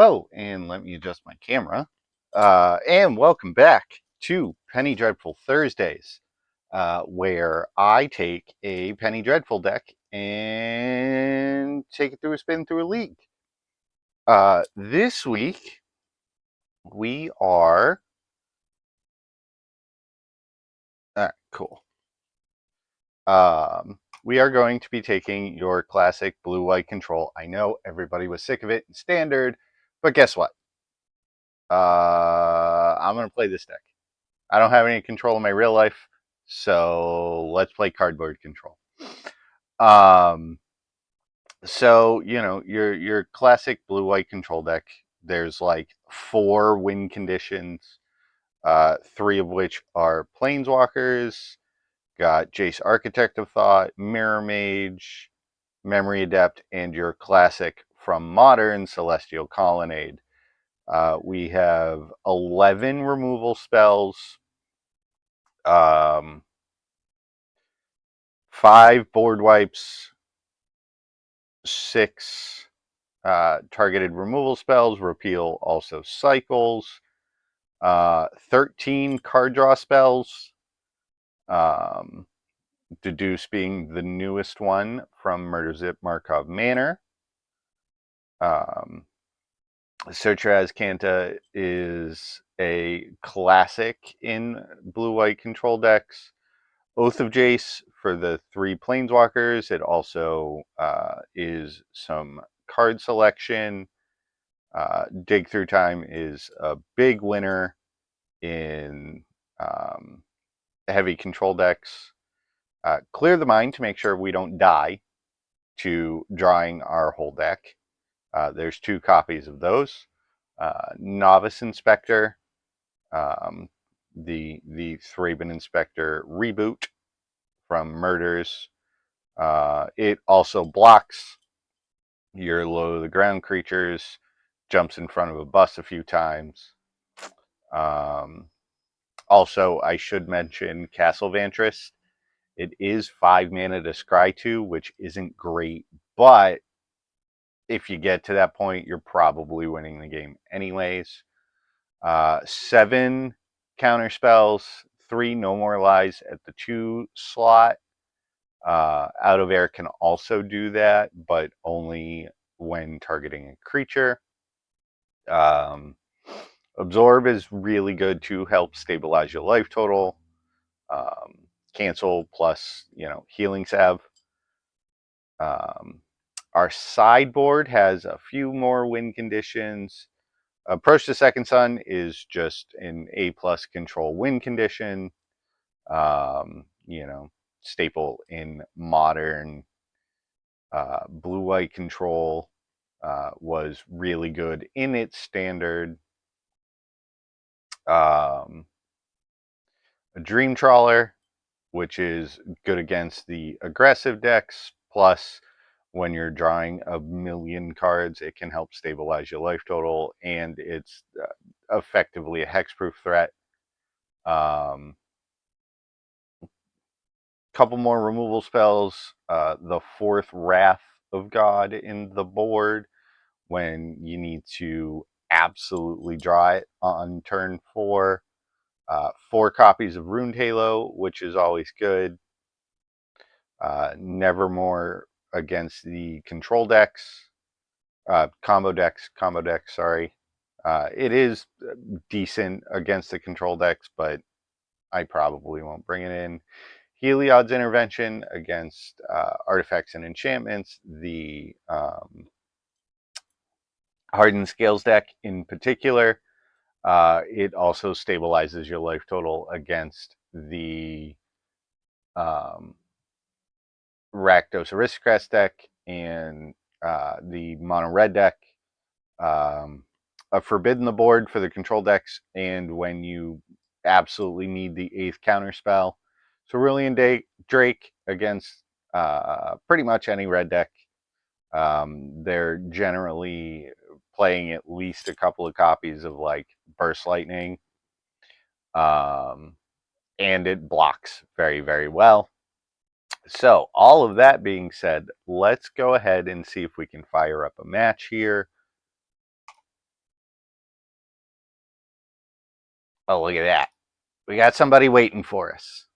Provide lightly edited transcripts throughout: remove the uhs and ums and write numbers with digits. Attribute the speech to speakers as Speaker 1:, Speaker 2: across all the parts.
Speaker 1: Oh, and let me adjust my camera. And welcome back to Penny Dreadful Thursdays, where I take a Penny Dreadful deck and take it through a spin through a league. This week, we are. Cool. We are going to be taking your classic blue-white control. I know everybody was sick of it in standard, but guess what? I'm going to play this deck. I don't have any control in my real life, so let's play cardboard control. Um, so your classic blue white control deck. There's like 4 win conditions, 3 of which are planeswalkers. Got Jace Architect of Thought, Mirror Mage, Memory Adept, and your classic from Modern Celestial Colonnade. We have 11 removal spells. 5 board wipes, 6 targeted removal spells, repeal also cycles, 13 card draw spells, Deduce being the newest one from Murder Zip Markov Manor. Sertraz Kanta is a classic in blue-white control decks. Oath of Jace for the 3 planeswalkers. It also is some card selection. Dig Through Time is a big winner in heavy control decks. Clear the Mind to make sure we don't die to drawing our whole deck. There's 2 copies of those. Novice Inspector, the Thraben Inspector reboot from Murders. It also blocks your low to the ground creatures, jumps in front of a bus a few times. Also, I should mention Castle Vantress. It is 5 mana to scry 2, which isn't great, but if you get to that point, you're probably winning the game anyways. 7 counter spells, 3 No More Lies at the 2 slot. Out of Air can also do that, but only when targeting a creature. Absorb is really good to help stabilize your life total. Cancel plus, healing salve. Our sideboard has a few more win conditions. Approach the Second Sun is just an A+ control win condition. Staple in modern blue-white control. Was really good in its standard. A Dream Trawler, which is good against the aggressive decks, plus when you're drawing a million cards, it can help stabilize your life total, and it's effectively a hexproof threat. Couple more removal spells. The 4th Wrath of God in the board when you need to absolutely draw it on turn 4. 4 copies of Runed Halo, which is always good. Nevermore against the control decks. Combo decks, sorry. It is decent against the control decks, but I probably won't bring it in. Heliod's Intervention against artifacts and enchantments. The Hardened Scales deck in particular. It also stabilizes your life total against the Rakdos Aristocrats deck and the Mono Red deck. A Forbidden the board for the control decks, and when you absolutely need the 8th counter spell. Cerulean Drake against pretty much any red deck. They're generally playing at least a couple of copies of like Burst Lightning. And it blocks very, very well. So all of that being said, let's go ahead and see if we can fire up a match here. Oh, look at that. We got somebody waiting for us.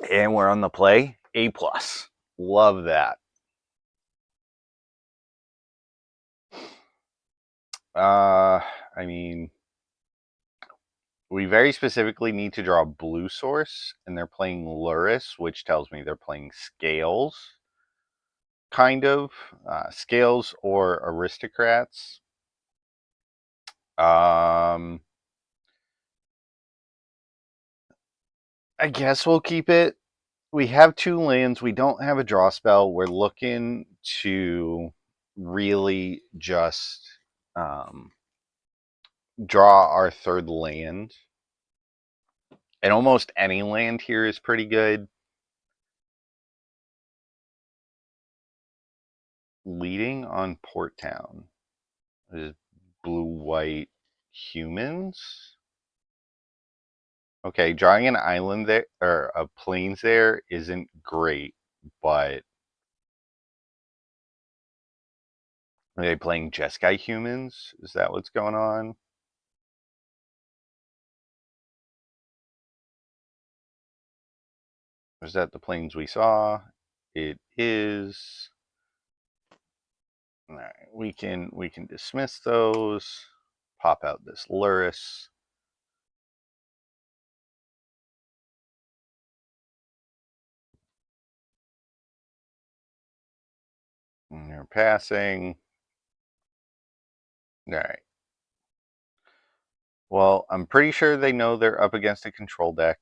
Speaker 1: And we're on the play. A plus. Love that. I mean, we very specifically need to draw a blue source, and they're playing Luris, which tells me they're playing Scales, kind of. Scales or Aristocrats. I guess we'll keep it. We have 2 lands. We don't have a draw spell. We're looking to really just um, draw our 3rd land. And almost any land here is pretty good. Leading on Port Town is blue-white humans. Okay, drawing an island there, or a plains there, isn't great, but are they playing Jeskai humans? Is that what's going on? Is that the plains we saw? It is. All right, we can dismiss those. Pop out this Luris. And they're passing. All right. Well, I'm pretty sure they know they're up against a control deck.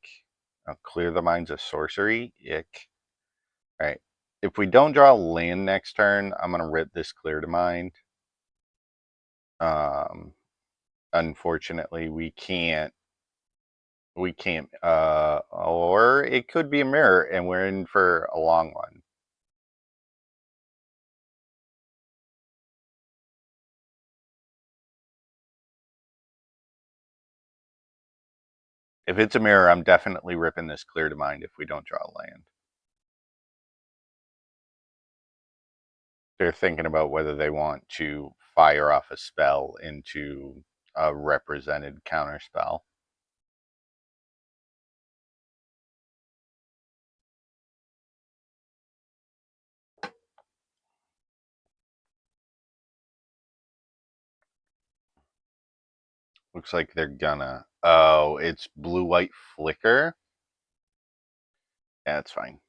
Speaker 1: I'll clear the minds of sorcery. Ick. All right. If we don't draw land next turn, I'm gonna rip this clear to mind. Unfortunately, we can't. We can't. Or it could be a mirror, and we're in for a long one. If it's a mirror, I'm definitely ripping this clear to mind if we don't draw land. They're thinking about whether they want to fire off a spell into a represented counterspell. Looks like they're gonna. Oh, it's blue-white flicker. Yeah, that's fine.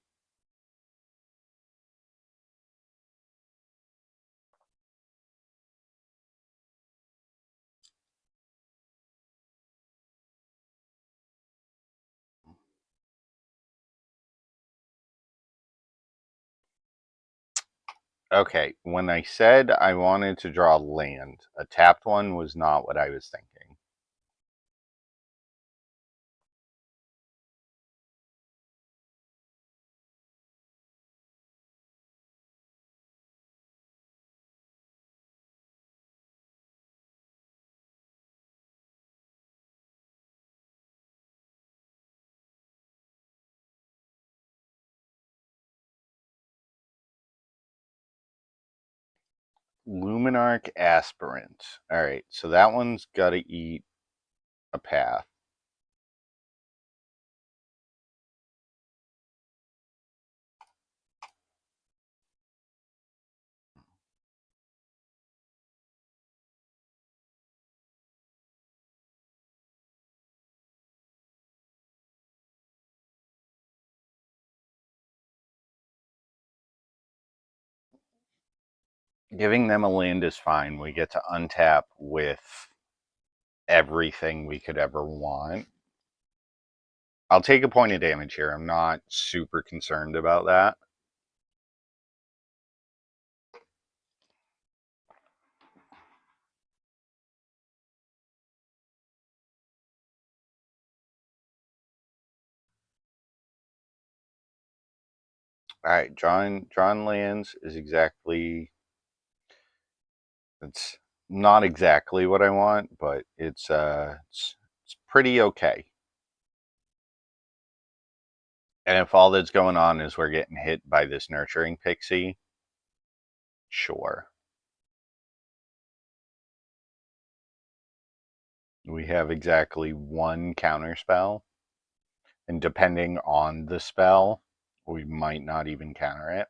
Speaker 1: Okay, when I said I wanted to draw land, a tapped one was not what I was thinking. Luminarch Aspirant. Alright, so that one's gotta eat a path. Giving them a land is fine. We get to untap with everything we could ever want. I'll take a point of damage here. I'm not super concerned about that. Alright, drawing lands is exactly. It's not exactly what I want, but it's pretty okay. And if all that's going on is we're getting hit by this nurturing pixie, sure. We have exactly one counter spell, and depending on the spell, we might not even counter it.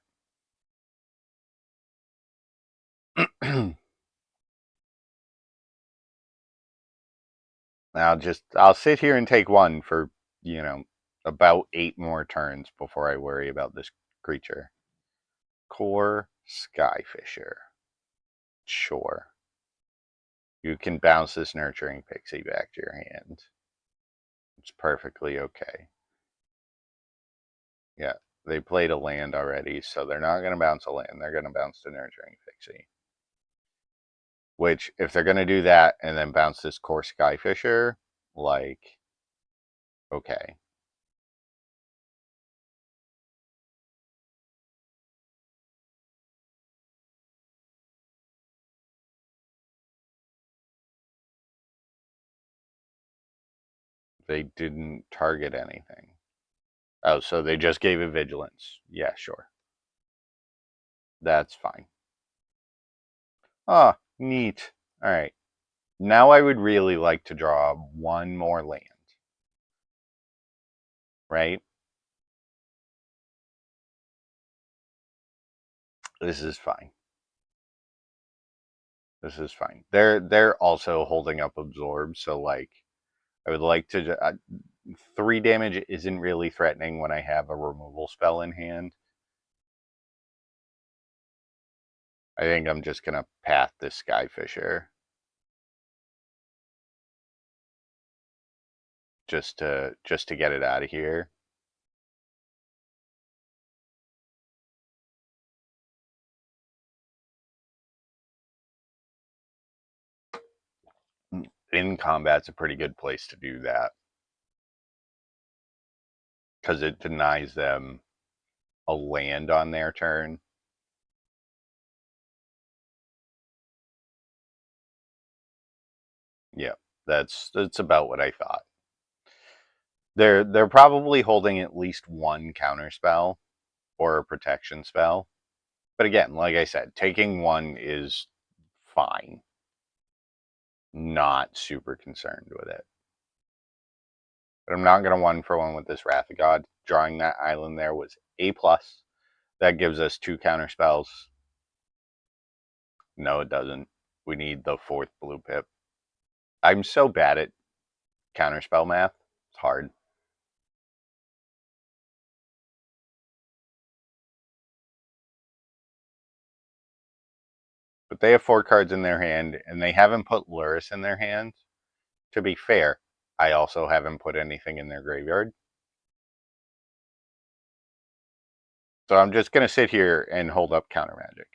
Speaker 1: I'll sit here and take one for, about 8 more turns before I worry about this creature. Core Skyfisher. Sure. You can bounce this nurturing pixie back to your hand. It's perfectly okay. Yeah, they played a land already, so they're not going to bounce a land. They're going to bounce the nurturing pixie. Which, if they're going to do that and then bounce this core Skyfisher, like, okay. They didn't target anything. Oh, so they just gave it vigilance. Yeah, sure. That's fine. Oh, neat. All right. Now I would really like to draw one more land. Right? This is fine. This is fine. They're also holding up absorb, so like I would like to 3 damage isn't really threatening when I have a removal spell in hand. I think I'm just gonna path this Skyfisher just to get it out of here. In combat's a pretty good place to do that because it denies them a land on their turn. Yeah, that's about what I thought. They're probably holding at least one counter spell or a protection spell. But again, like I said, taking one is fine. Not super concerned with it. But I'm not going to 1-for-1 with this Wrath of God. Drawing that island there was A+. That gives us 2 counter spells. No, it doesn't. We need the 4th blue pip. I'm so bad at counterspell math. It's hard. But they have 4 cards in their hand, and they haven't put Luris in their hand. To be fair, I also haven't put anything in their graveyard. So I'm just going to sit here and hold up counter magic.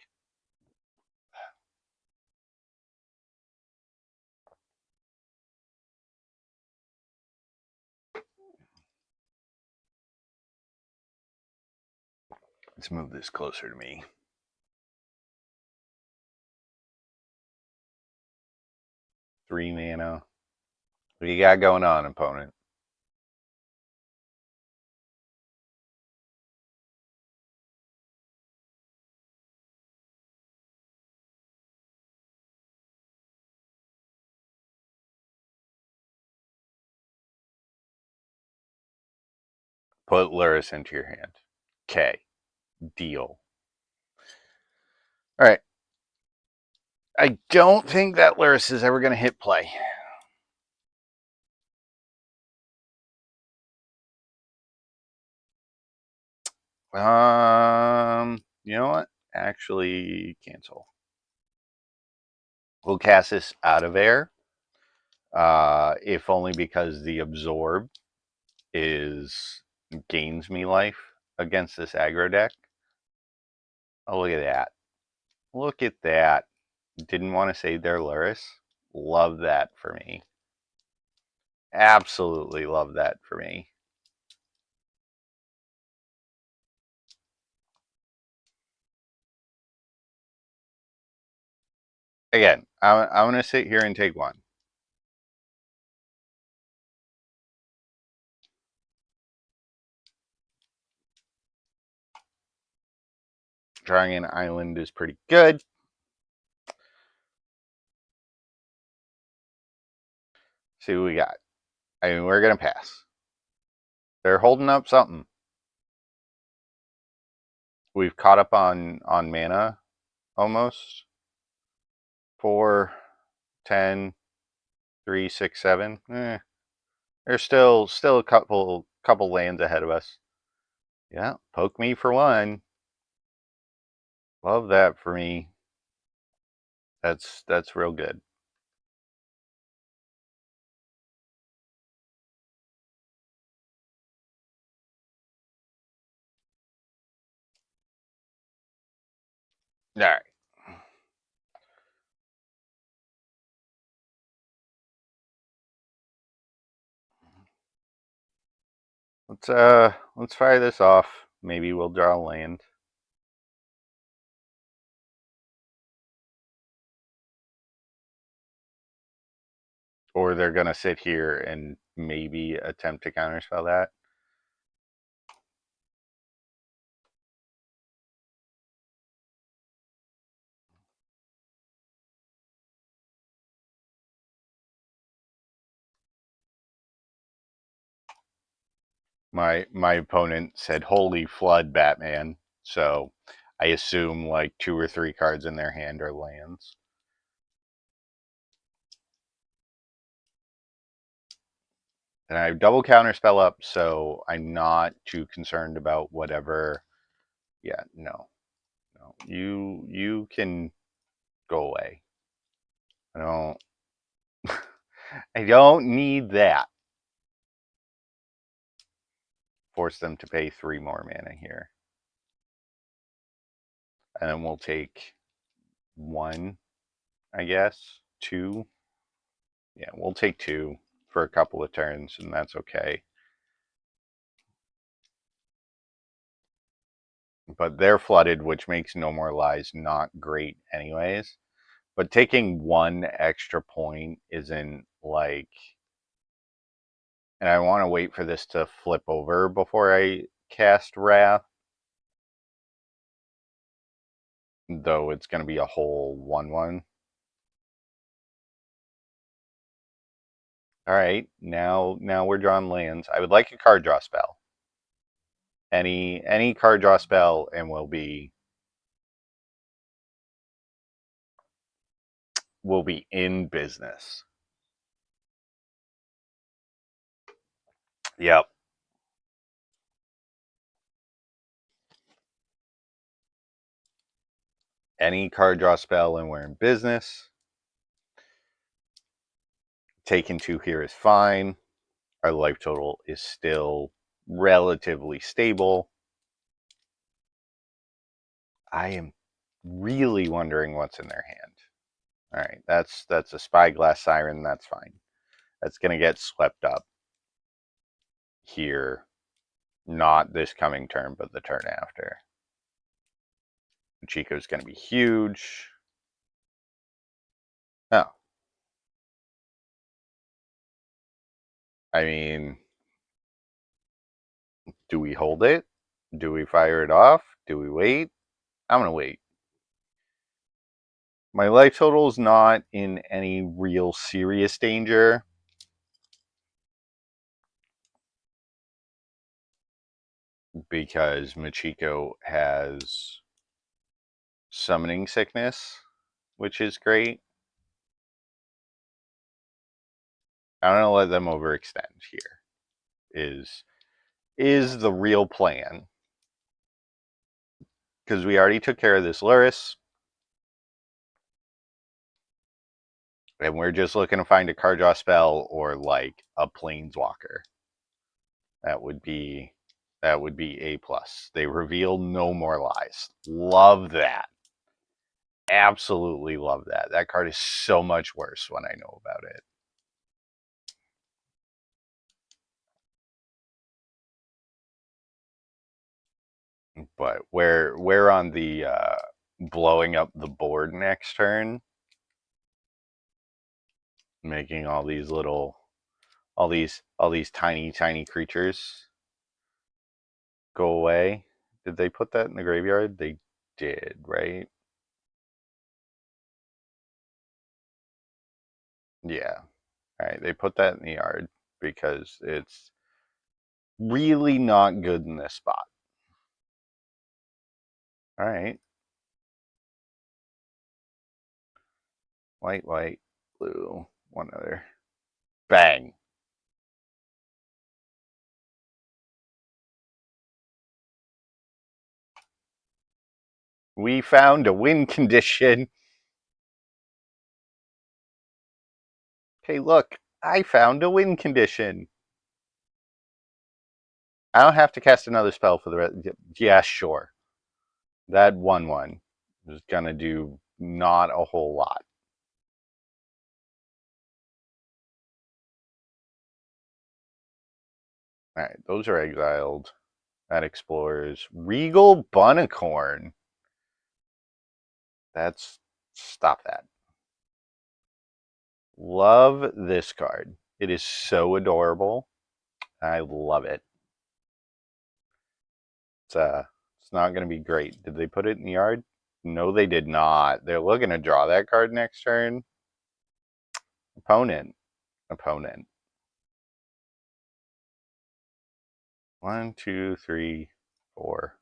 Speaker 1: Let's move this closer to me. 3 mana. What do you got going on, opponent? Put Luris into your hand. Okay. Deal. All right. I don't think that Luris is ever going to hit play. You know what? Actually, cancel. We'll cast this out of air. If only because the absorb gains me life against this aggro deck. Oh, look at that. Look at that. Didn't want to save their Luris. Love that for me. Absolutely love that for me. Again, I'm going to sit here and take one. Drawing an island is pretty good. See what we got. I mean, we're going to pass. They're holding up something. We've caught up on mana almost. 4, 10, 3, 6, 7. There's still a couple lands ahead of us. Yeah, poke me for one. Love that for me. That's real good. All right. Let's fire this off. Maybe we'll draw a land. Or they're gonna sit here and maybe attempt to counterspell that. My opponent said holy flood Batman, so I assume like 2 or 3 cards in their hand are lands. And I have double counterspell up, so I'm not too concerned about whatever. Yeah, no. You can go away. I don't need that. Force them to pay 3 more mana here. And then we'll take 1, I guess. 2. Yeah, we'll take 2 for a couple of turns, and that's okay. But they're flooded, which makes No More Lies not great anyways. But taking 1 extra point isn't like... And I want to wait for this to flip over before I cast Wrath. Though it's going to be a whole 1/1. Alright, now we're drawing lands. I would like a card draw spell. Any card draw spell and we'll be in business. Yep. Any card draw spell and we're in business. Taking 2 here is fine. Our life total is still relatively stable. I am really wondering what's in their hand. All right, that's a Spyglass Siren. That's fine. That's going to get swept up here. Not this coming turn, but the turn after. Chico's going to be huge. Oh. I mean, do we hold it? Do we fire it off? Do we wait? I'm going to wait. My life total is not in any real serious danger. Because Machiko has summoning sickness, which is great. I'm gonna let them overextend here. Is the real plan. Because we already took care of this Luris. And we're just looking to find a card draw spell or like a planeswalker. That would be A+. They reveal No More Lies. Love that. Absolutely love that. That card is so much worse when I know about it. But we're on the blowing up the board next turn, making all these tiny creatures go away. Did they put that in the graveyard? They did, right? Yeah. All right, they put that in the yard because it's really not good in this spot. All right. White, white, blue, one other. Bang. We found a win condition. Hey, look, I found a win condition. I don't have to cast another spell for the rest. Yeah, sure. That 1/1 is going to do not a whole lot. All right, those are exiled. That explores. Regal Bunicorn. That's. Stop that. Love this card. It is so adorable. I love it. It's not going to be great. Did they put it in the yard? No, they did not. They're looking to draw that card next turn. Opponent. Opponent. 1, 2, 3, 4.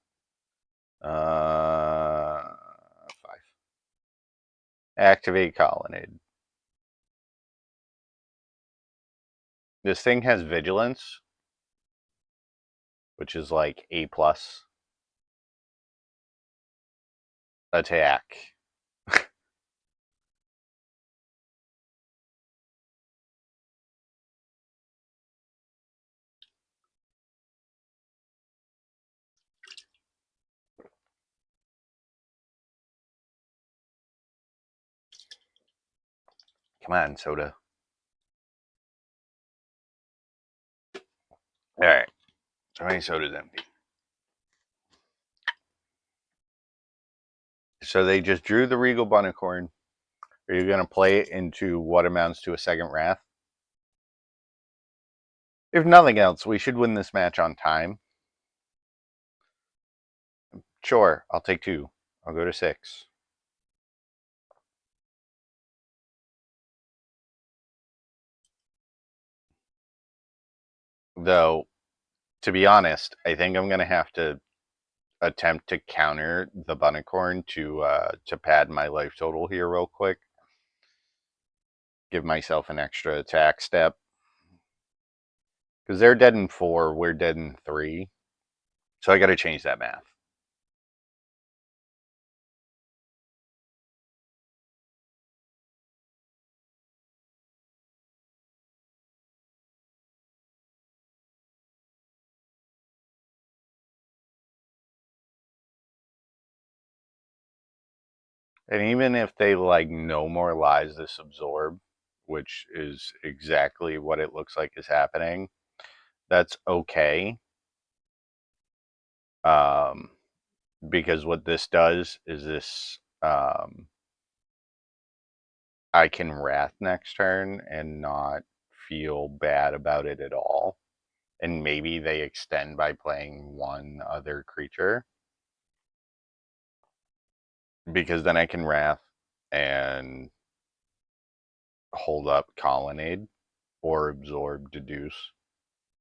Speaker 1: 5. Activate Colonnade. This thing has Vigilance, which is like A plus. Attack. Come on, Soda. Alright. So many sodas empty. So they just drew the Regal Bunicorn. Are you going to play it into what amounts to a second Wrath? If nothing else, we should win this match on time. Sure, I'll take 2. I'll go to 6. Though, to be honest, I think I'm going to have to attempt to counter the Bunicorn to pad my life total here real quick. Give myself an extra attack step. Because they're dead in 4, we're dead in 3. So I got to change that math. And even if they like no more lies this absorb, which is exactly what it looks like is happening, that's okay. Because what this does is this I can Wrath next turn and not feel bad about it at all. And maybe they extend by playing one other creature. Because then I can Wrath and hold up Colonnade or absorb Deduce.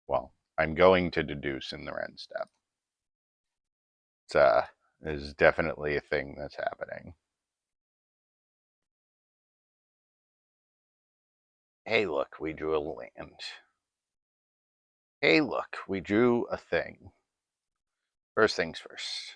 Speaker 1: Well, I'm going to Deduce in the Ren step. It's is definitely a thing that's happening. Hey, look, we drew a land. Hey, look, we drew a thing. First things first.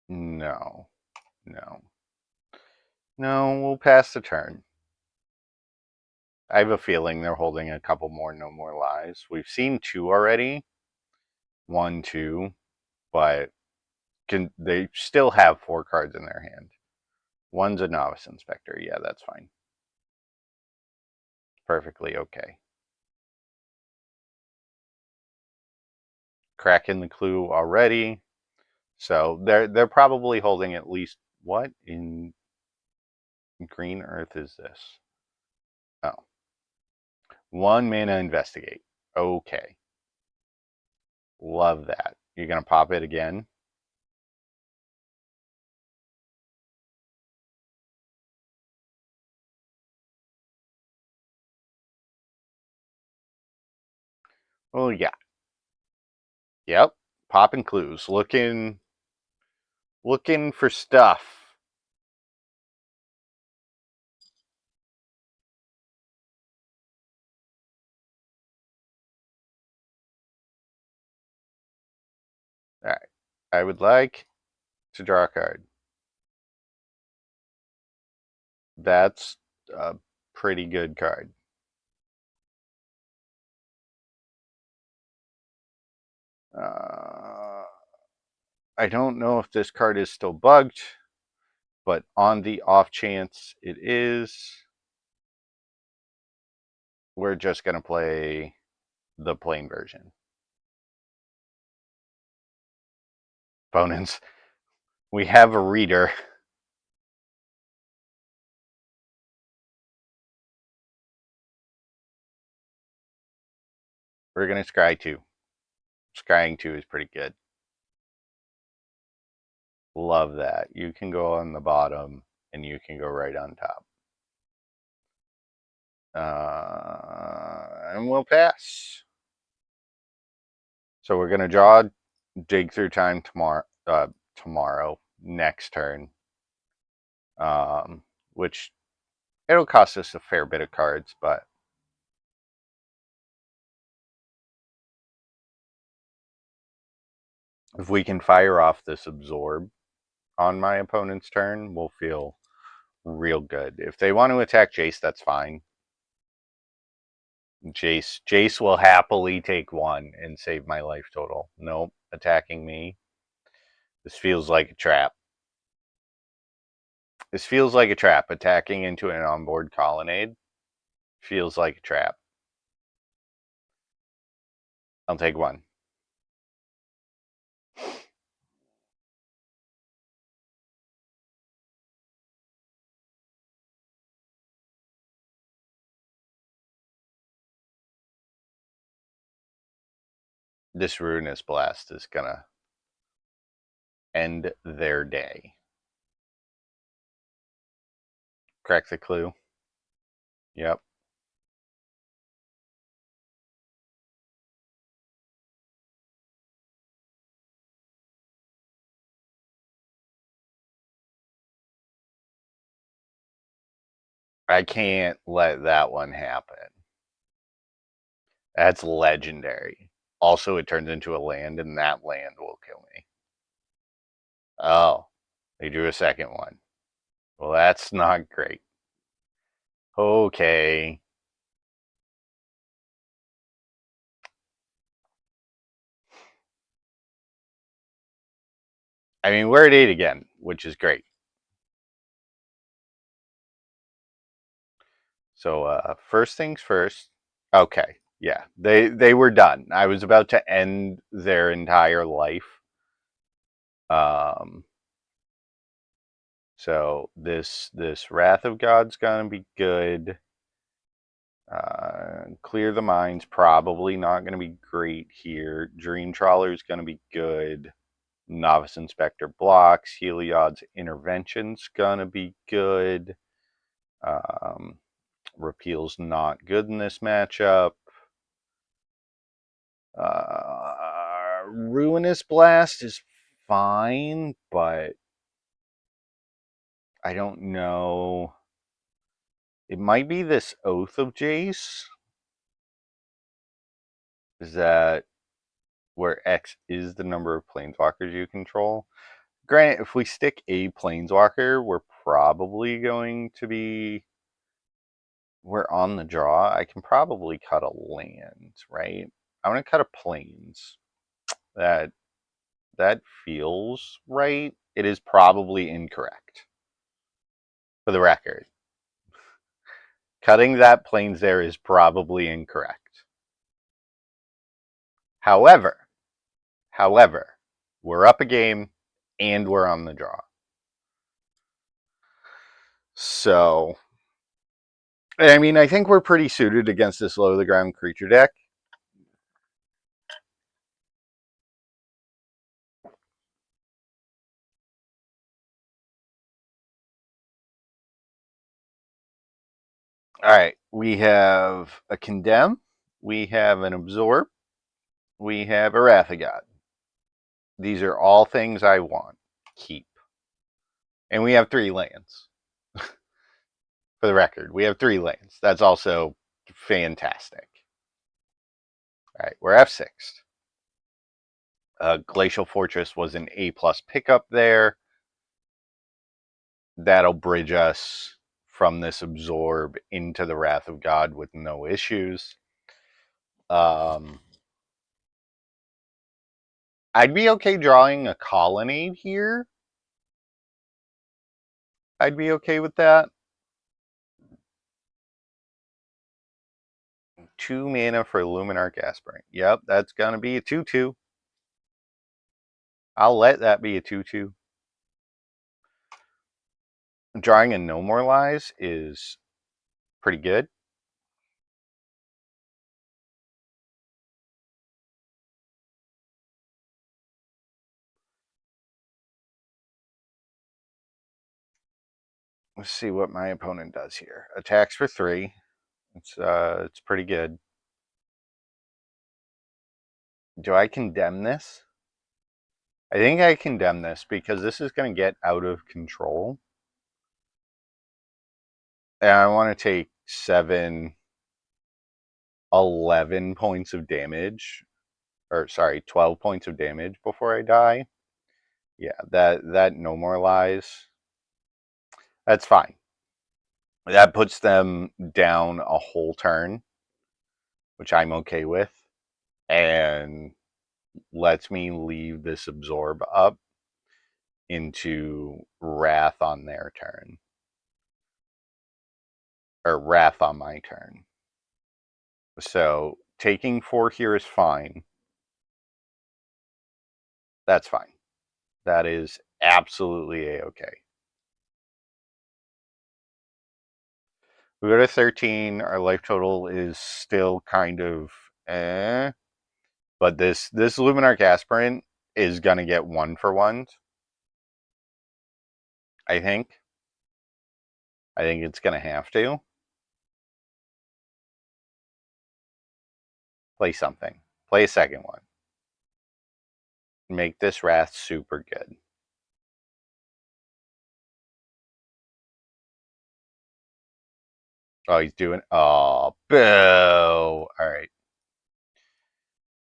Speaker 1: No. No. No, we'll pass the turn. I have a feeling they're holding a couple more No More Lies. We've seen 2 already. 1, 2. But they still have 4 cards in their hand. One's a Novice Inspector. Yeah, that's fine. Perfectly okay. Cracking the clue already. So they're probably holding at least what in green earth is this? Oh, 1 mana investigate. Okay. Love that. You're gonna pop it again? Oh yeah. Yep. Popping clues. Looking for stuff. Alright. I would like to draw a card. That's a pretty good card. I don't know if this card is still bugged, but on the off chance it is, we're just going to play the plain version. Opponents, we have a reader. We're going to scry 2. Scrying 2 is pretty good. Love that. You can go on the bottom and you can go right on top. And we'll pass. So we're going to draw dig through time tomorrow, next turn. Which it'll cost us a fair bit of cards, but if we can fire off this absorb on my opponent's turn, we'll feel real good. If they want to attack Jace, that's fine. Jace will happily take 1 and save my life total. Nope, attacking me. This feels like a trap. This feels like a trap. Attacking into an onboard colonnade feels like a trap. I'll take 1. This Ruinous Blast is gonna end their day. Crack the clue. Yep. I can't let that one happen. That's legendary. Also, it turns into a land, and that land will kill me. Oh, they drew a second one. Well, that's not great. Okay. I mean, we're at 8 again, which is great. So, first things first. Okay, yeah, they were done. I was about to end their entire life. So this Wrath of God's gonna be good. Clear the Mind's probably not gonna be great here. Dream Trawler's gonna be good. Novice Inspector blocks. Heliod's Intervention's gonna be good. Repeal's not good in this matchup. Ruinous Blast is fine, but I don't know. It might be this Oath of Jace. Is that where X is the number of planeswalkers you control? Granted, if we stick a planeswalker, we're probably going to be... We're on the draw. I can probably cut a land, right? I'm going to cut a plains. That feels right. It is probably incorrect. For the record. Cutting that plains there is probably incorrect. However, we're up a game. and we're on the draw. So, I mean, I think we're pretty suited against this low to the ground creature deck. All right, we have a Condemn, we have an Absorb, we have a Wrath of God. These are all things I want. Keep. And we have 3 lands. For the record, we have 3 lands. That's also fantastic. All right, we're F6. Glacial Fortress was an A+ pickup there. That'll bridge us from this Absorb into the Wrath of God with no issues. I'd be okay drawing a Colonnade here. I'd be okay with that. 2 mana for Luminarch Aspirant. Yep, that's going to be a 2/2. I'll let that be a 2/2. Drawing a No More Lies is pretty good. Let's see what my opponent does here. Attacks for 3. It's pretty good. Do I condemn this? I think I condemn this because this is going to get out of control. And I want to take 7, 11 points of damage. Or, sorry, 12 points of damage before I die. Yeah, that No More Lies. That's fine. That puts them down a whole turn, which I'm okay with. And lets me leave this Absorb up into Wrath on their turn. Or Wrath on my turn. So taking 4 here is fine. That's fine. That is absolutely a-okay. We go to 13. Our life total is still kind of eh. But this Luminarch Aspirant is going to get 1-for-1s. I think. I think it's going to have to. Play something. Play a second one. Make this Wrath super good. Oh, he's doing... Oh, boo! Alright.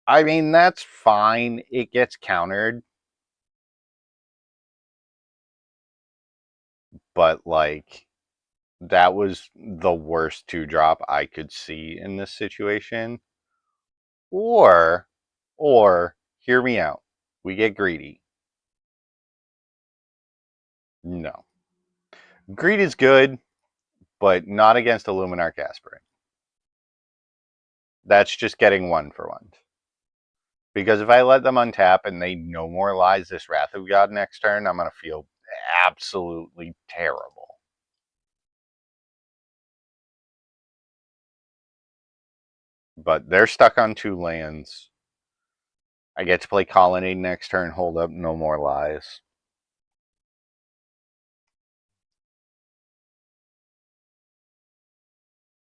Speaker 1: I mean, that's fine. It gets countered. But, like, that was the worst 2-drop I could see in this situation. Or, hear me out. We get greedy. No. Greed is good, but not against a Luminarch Aspirant. That's just getting 1-for-1. Because if I let them untap and they No More Lies this Wrath of God next turn, I'm going to feel absolutely terrible. But they're stuck on 2 lands. I get to play Colonnade next turn, hold up No More Lies.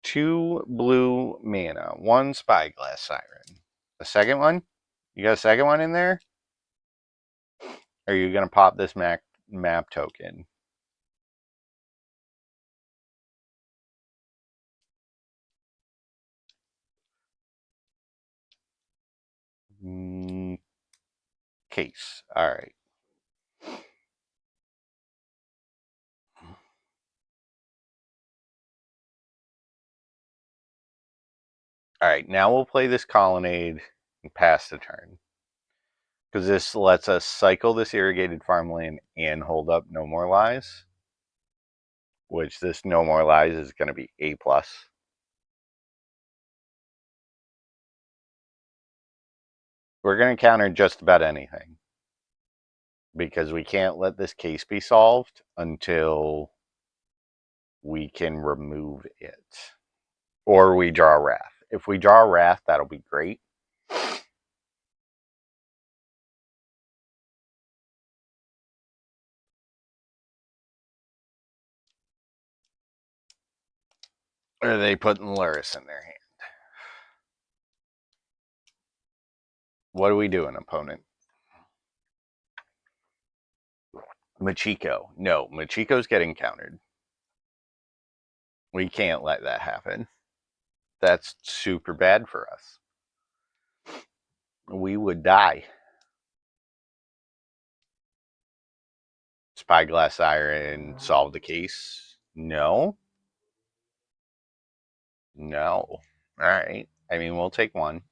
Speaker 1: Two blue mana, 1 Spyglass Siren. A second one? You got a second one in there? Or are you going to pop this map token? Case. All right. All right, now we'll play this Colonnade and pass the turn. Because this lets us cycle this irrigated farmland and hold up No More Lies. Which this No More Lies is going to be A+. We're going to counter just about anything. because we can't let this case be solved until we can remove it. Or we draw Wrath. If we draw Wrath, that'll be great. Or are they putting Luris in their hand? What are we doing, opponent? Machiko. No, Machiko's getting countered. We can't let that happen. That's super bad for us. We would die. Spyglass Siren solve the case? No. No. Alright. I mean, we'll take one.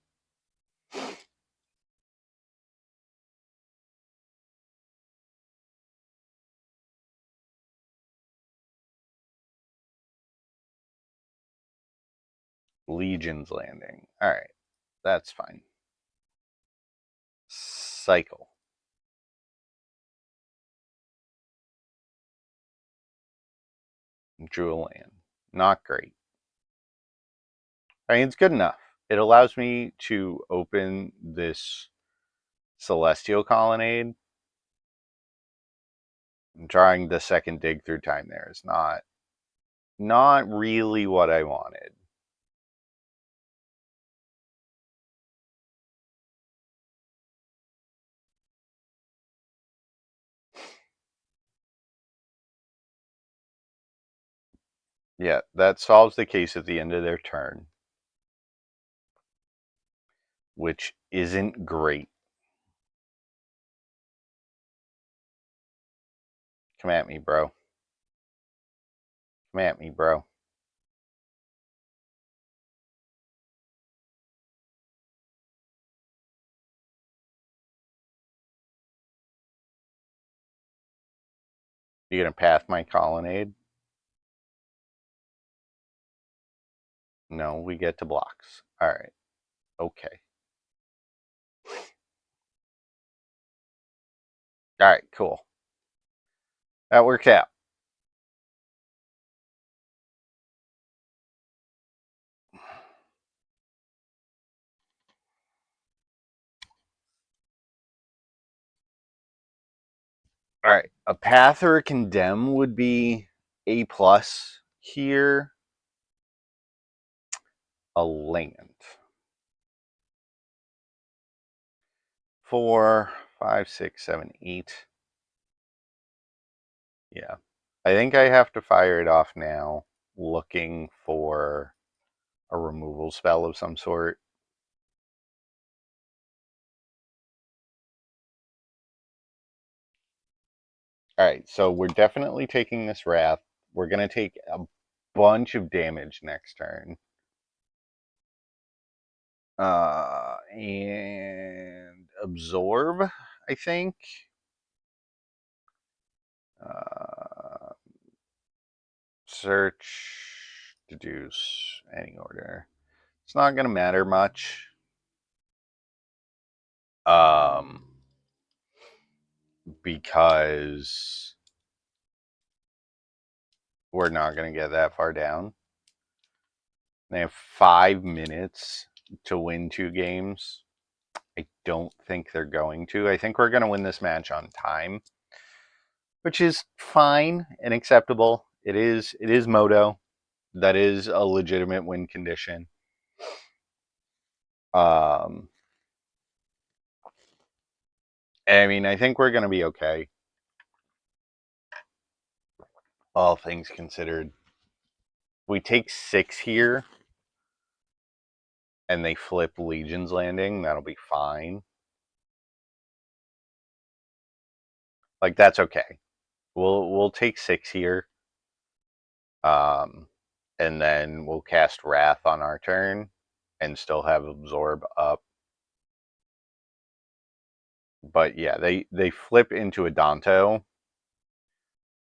Speaker 1: Legion's Landing. Alright. That's fine. Cycle. Drew a land. Not great. I mean, it's good enough. It allows me to open this Celestial Colonnade. Drawing the second dig through time there is not really what I wanted. Yeah, that solves the case at the end of their turn, which isn't great. Come at me, bro. Come at me, bro. You gonna path my colonnade? No, we get to blocks. Alright. Okay. Alright, cool. That worked out. Alright. A path or a condemn would be A plus here. A land. 4, 5, 6, 7, 8. Yeah. I think I have to fire it off now, looking for a removal spell of some sort. Alright, so we're definitely taking this Wrath. We're going to take a bunch of damage next turn. And absorb, I think. Search, deduce, any order. It's not going to matter much. Because we're not going to get that far down. They have 5 minutes to win 2 games. I don't think they're going to. I think we're going to win this match on time, which is fine and acceptable. It is Moto. That is a legitimate win condition. I mean, I think we're going to be okay. All things considered. We take 6 here and they flip Legion's Landing, that'll be fine. Like, that's okay. We'll take 6 here. And then we'll cast Wrath on our turn and still have Absorb up. But yeah, they flip into a Danto,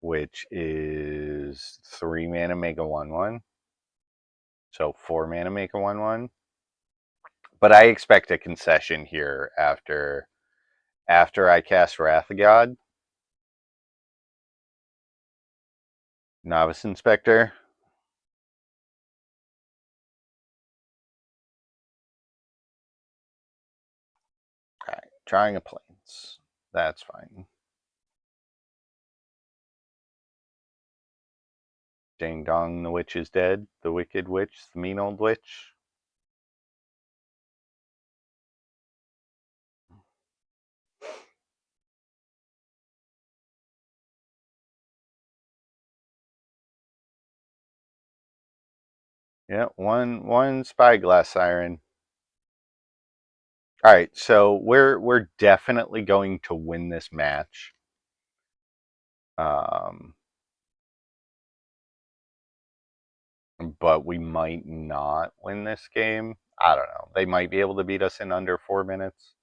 Speaker 1: which is 3 mana, make a 1/1. So 4 mana, make a 1/1. But I expect a concession here after I cast Wrath of God. Novice Inspector. Okay, drawing a plains. That's fine. Ding dong, the witch is dead. The wicked witch, the mean old witch. Yeah, one spyglass siren. All right, so we're definitely going to win this match. Um, but we might not win this game. I don't know. They might be able to beat us in under 4 minutes.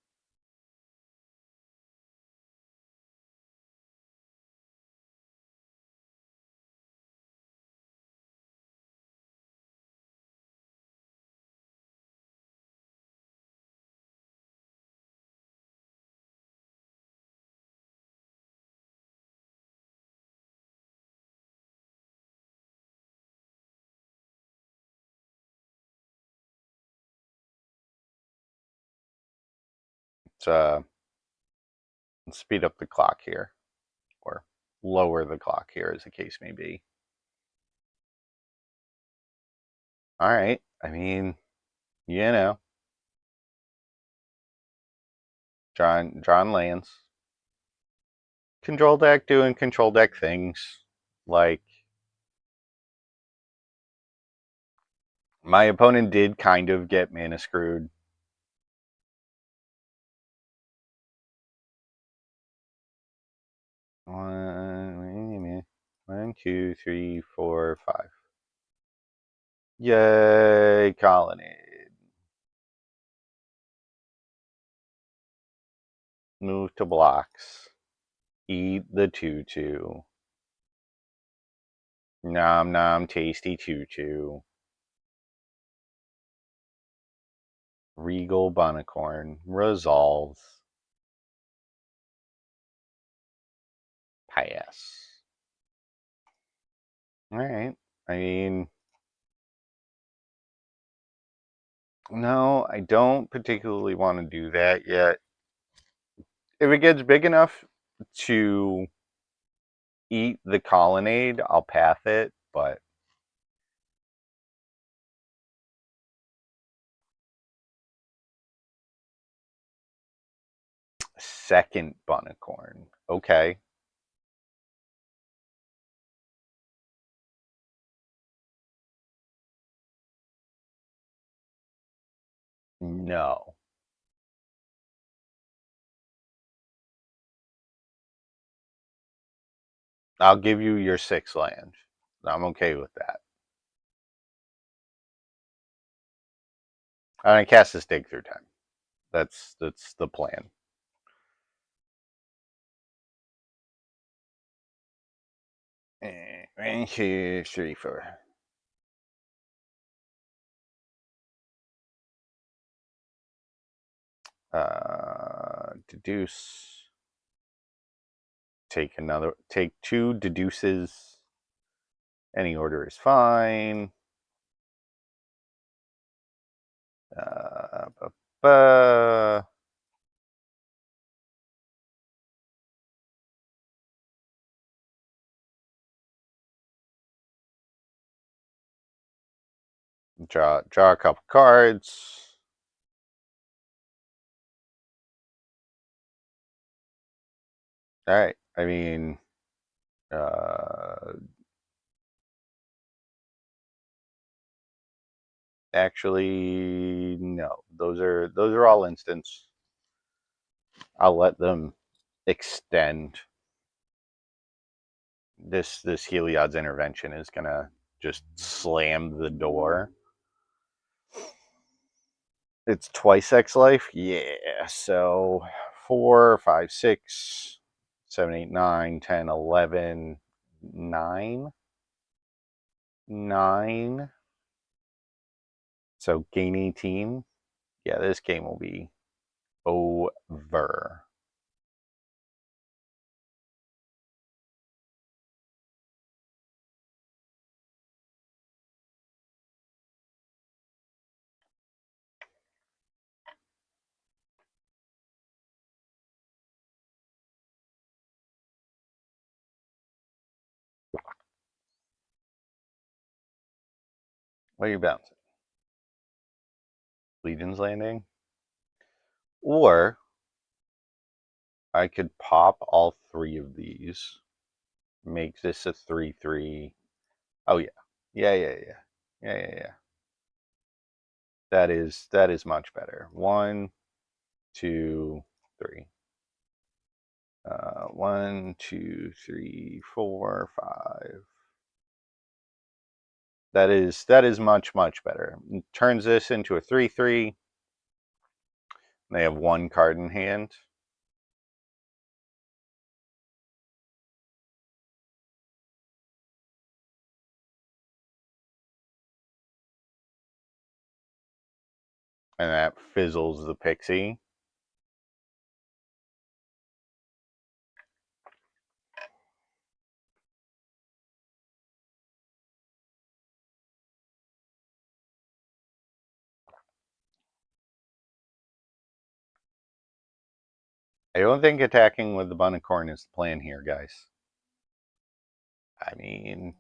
Speaker 1: Let's, speed up the clock here, or lower the clock here, as the case may be. All right. I mean, you know, John lands. Control deck doing control deck things. Like, my opponent did kind of get mana screwed. One, 2, 3, 4, 5. Yay, Colonnade. Move to blocks. Eat the tutu. Nom nom tasty tutu. Regal Bunicorn. Resolve. Pass. Alright. I mean, no, I don't particularly want to do that yet. If it gets big enough to eat the colonnade, I'll path it, but second Bunicorn. Okay. No. I'll give you your 6 land. I'm okay with that. I cast this dig through time. That's the plan. One, two, three, four. Deduce. Take 2 deduces. Any order is fine. Uh, draw a couple cards. All right. I mean, actually, no. Those are all instants. I'll let them extend. This Heliod's intervention is gonna just slam the door. It's twice X life? Yeah. So 4, 5, 6, 7, 8, 9, 10, 11, 9. 9. So gain 18. Yeah, this game will be over. What are you bouncing? Legion's Landing? Or I could pop all three of these, make this a 3/3. Oh yeah. Yeah, yeah, yeah. Yeah, yeah, yeah. That is much better. 1, 2, 3. 1, 2, 3, 4, 5. That is much better. It turns this into a 3/3. They have one card in hand. And that fizzles the pixie. I don't think attacking with the bun of corn is the plan here, guys. I mean,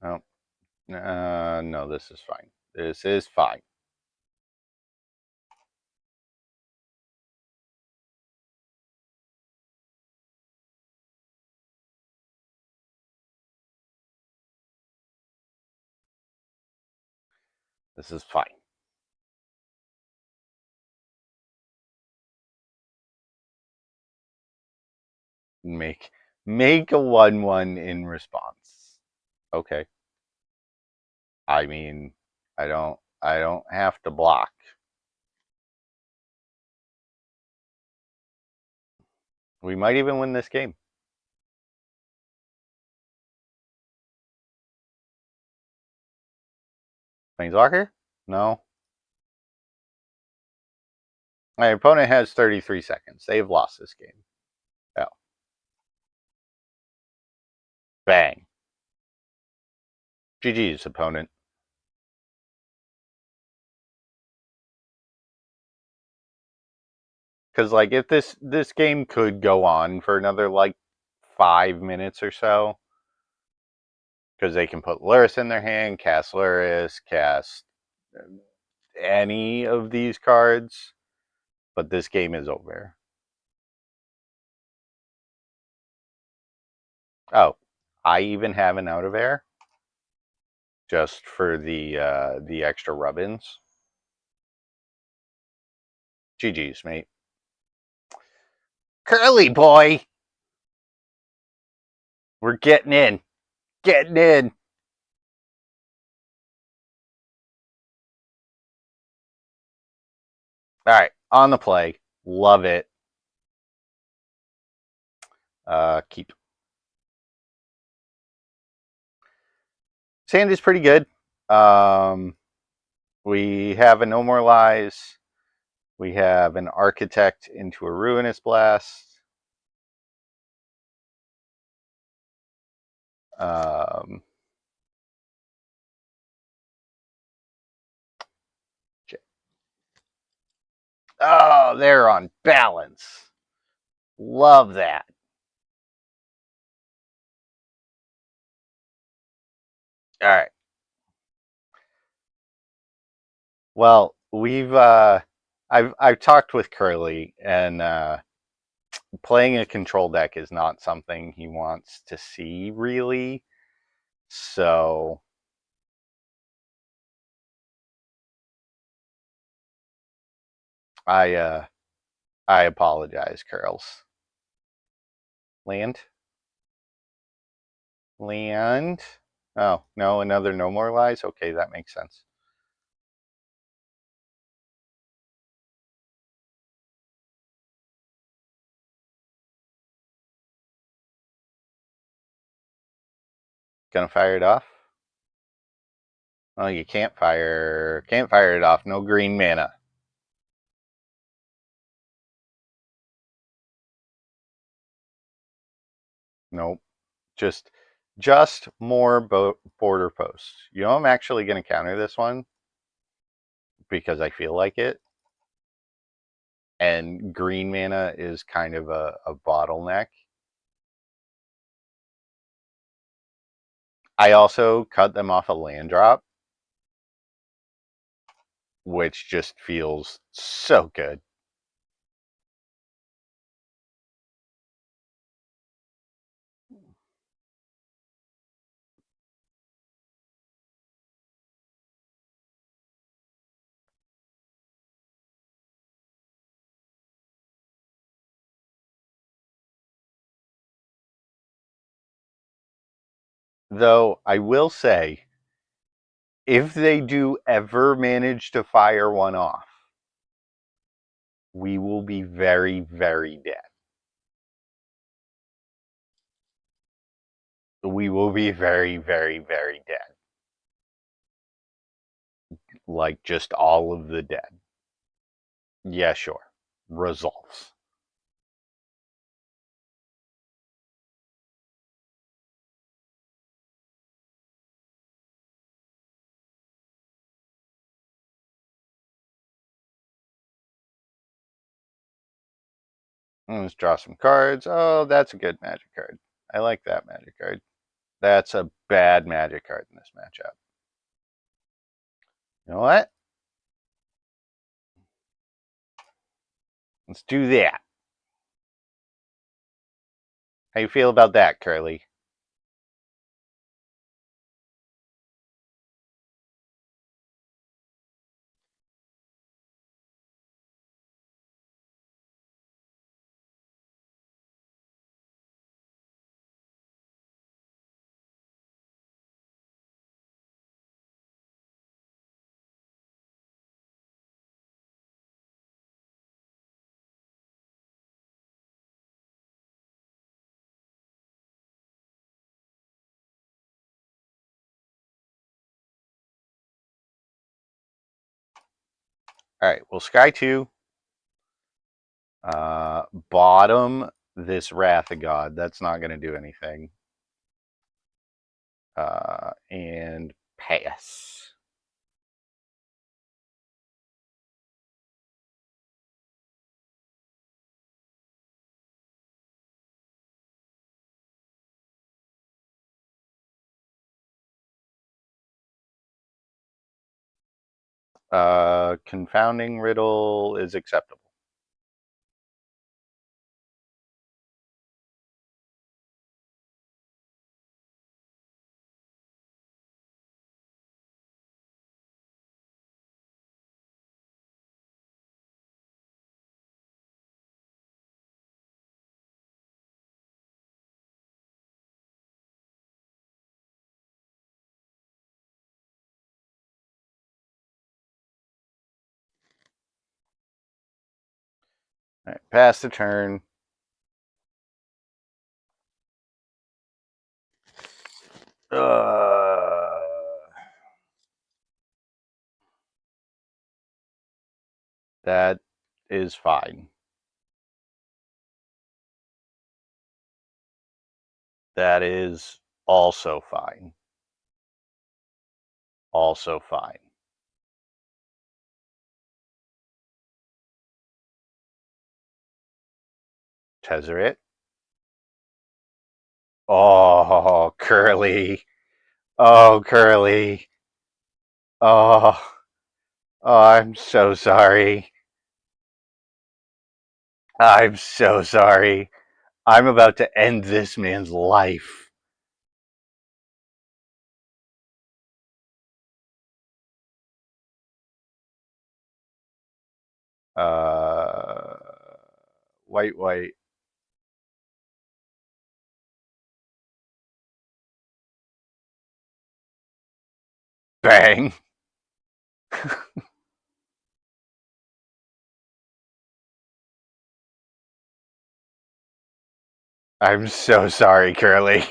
Speaker 1: Oh, no, this is fine. This is fine. This is fine. Make a 1/1 in response. Okay. I mean, I don't have to block. We might even win this game. Planeswalker? No. My opponent has 33 seconds. They've lost this game. Oh. Bang. GG's, opponent. Because like if this game could go on for another like 5 minutes or so, because they can put Luris in their hand, cast Luris, cast any of these cards, but this game is over. Oh, I even have an out of air just for the extra rubbins. GG's, mate. Curly boy, we're getting in, getting in. All right, on the play, love it. Keep. Sand is pretty good. We have a No More Lies. We have an Architect into a Ruinous Blast. Um, oh, they're on balance. Love that. All right. Well, I've talked with Curly, and playing a control deck is not something he wants to see really. So I apologize, Curls. Land. Land. Oh no, another No More Lies. Okay, that makes sense. Gonna fire it off. Oh, you can't fire it off. No green mana. Nope. Just more border posts. You know, I'm actually going to counter this one because I feel like it. And green mana is kind of a bottleneck. I also cut them off a land drop, which just feels so good. Though I will say, if they do ever manage to fire one off, we will be very, very dead. We will be very, very, very dead. Like just all of the dead. Yeah, sure. Resolves. Let's draw some cards. Oh, that's a good magic card. I like that magic card. That's a bad magic card in this matchup. You know what? Let's do that. How you feel about that, Curly? All right, well, Sky 2, bottom this Wrath of God. That's not going to do anything. And pass. Confounding Riddle is acceptable. All right, pass the turn. That is fine. That is also fine. Also fine. Tezzeret. Oh, Curly. Oh, Curly. Oh, oh, I'm so sorry. I'm so sorry. I'm about to end this man's life. Uh, white, white. Bang. I'm so sorry, Curly.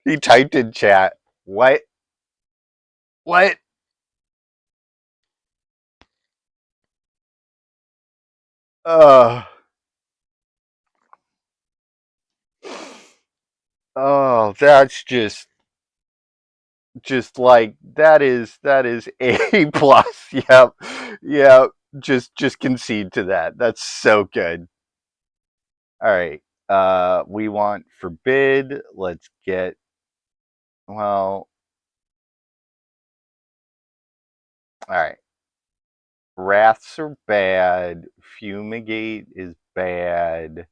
Speaker 1: He typed in chat. What? What? Oh. Oh, that's just Just like that is A plus. Yep. Yep. Just concede to that. That's so good. All right. We want forbid. Let's get, well, all right. Wraths are bad. Fumigate is bad.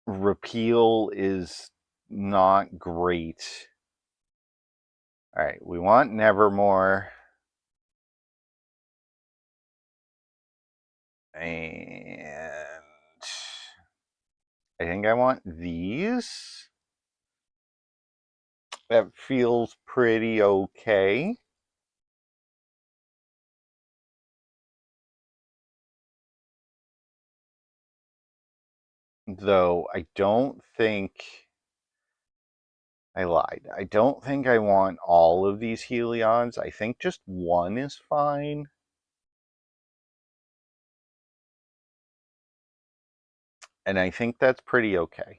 Speaker 1: Repeal is not great. All right, we want Nevermore. And I think I want these. That feels pretty okay. Though I don't think I lied. I don't think I want all of these Helions. I think just one is fine. And I think that's pretty okay.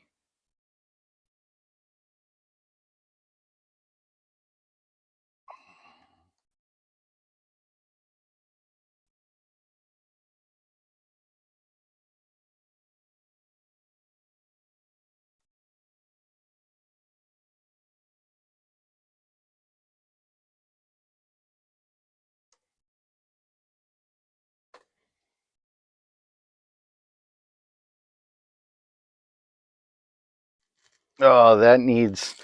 Speaker 1: Oh, that needs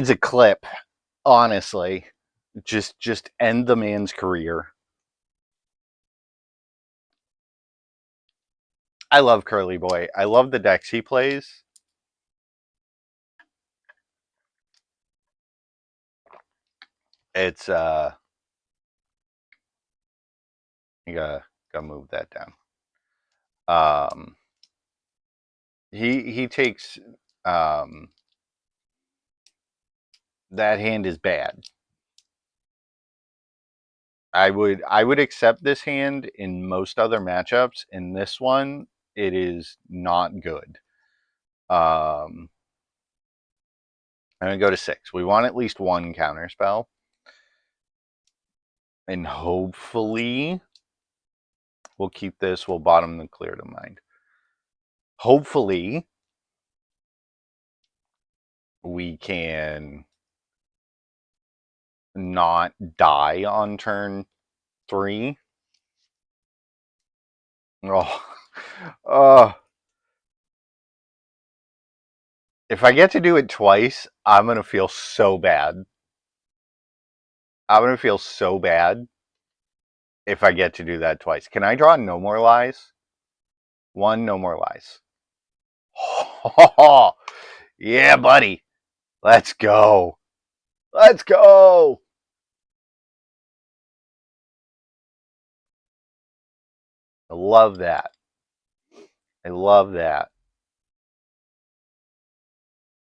Speaker 1: a clip, honestly. Just end the man's career. I love Curly Boy. I love the decks he plays. It's you gotta move that down. He takes that hand is bad. I would accept this hand in most other matchups. In this one, it is not good. I'm gonna go to 6. We want at least one counter spell. And hopefully we'll keep this, we'll bottom the clear to mind. Hopefully we can not die on turn 3. Oh, if I get to do it twice, I'm gonna feel so bad. I'm gonna feel so bad if I get to do that twice. Can I draw No More Lies? 1, No More Lies. Oh, yeah, buddy. Let's go. Let's go. I love that. I love that.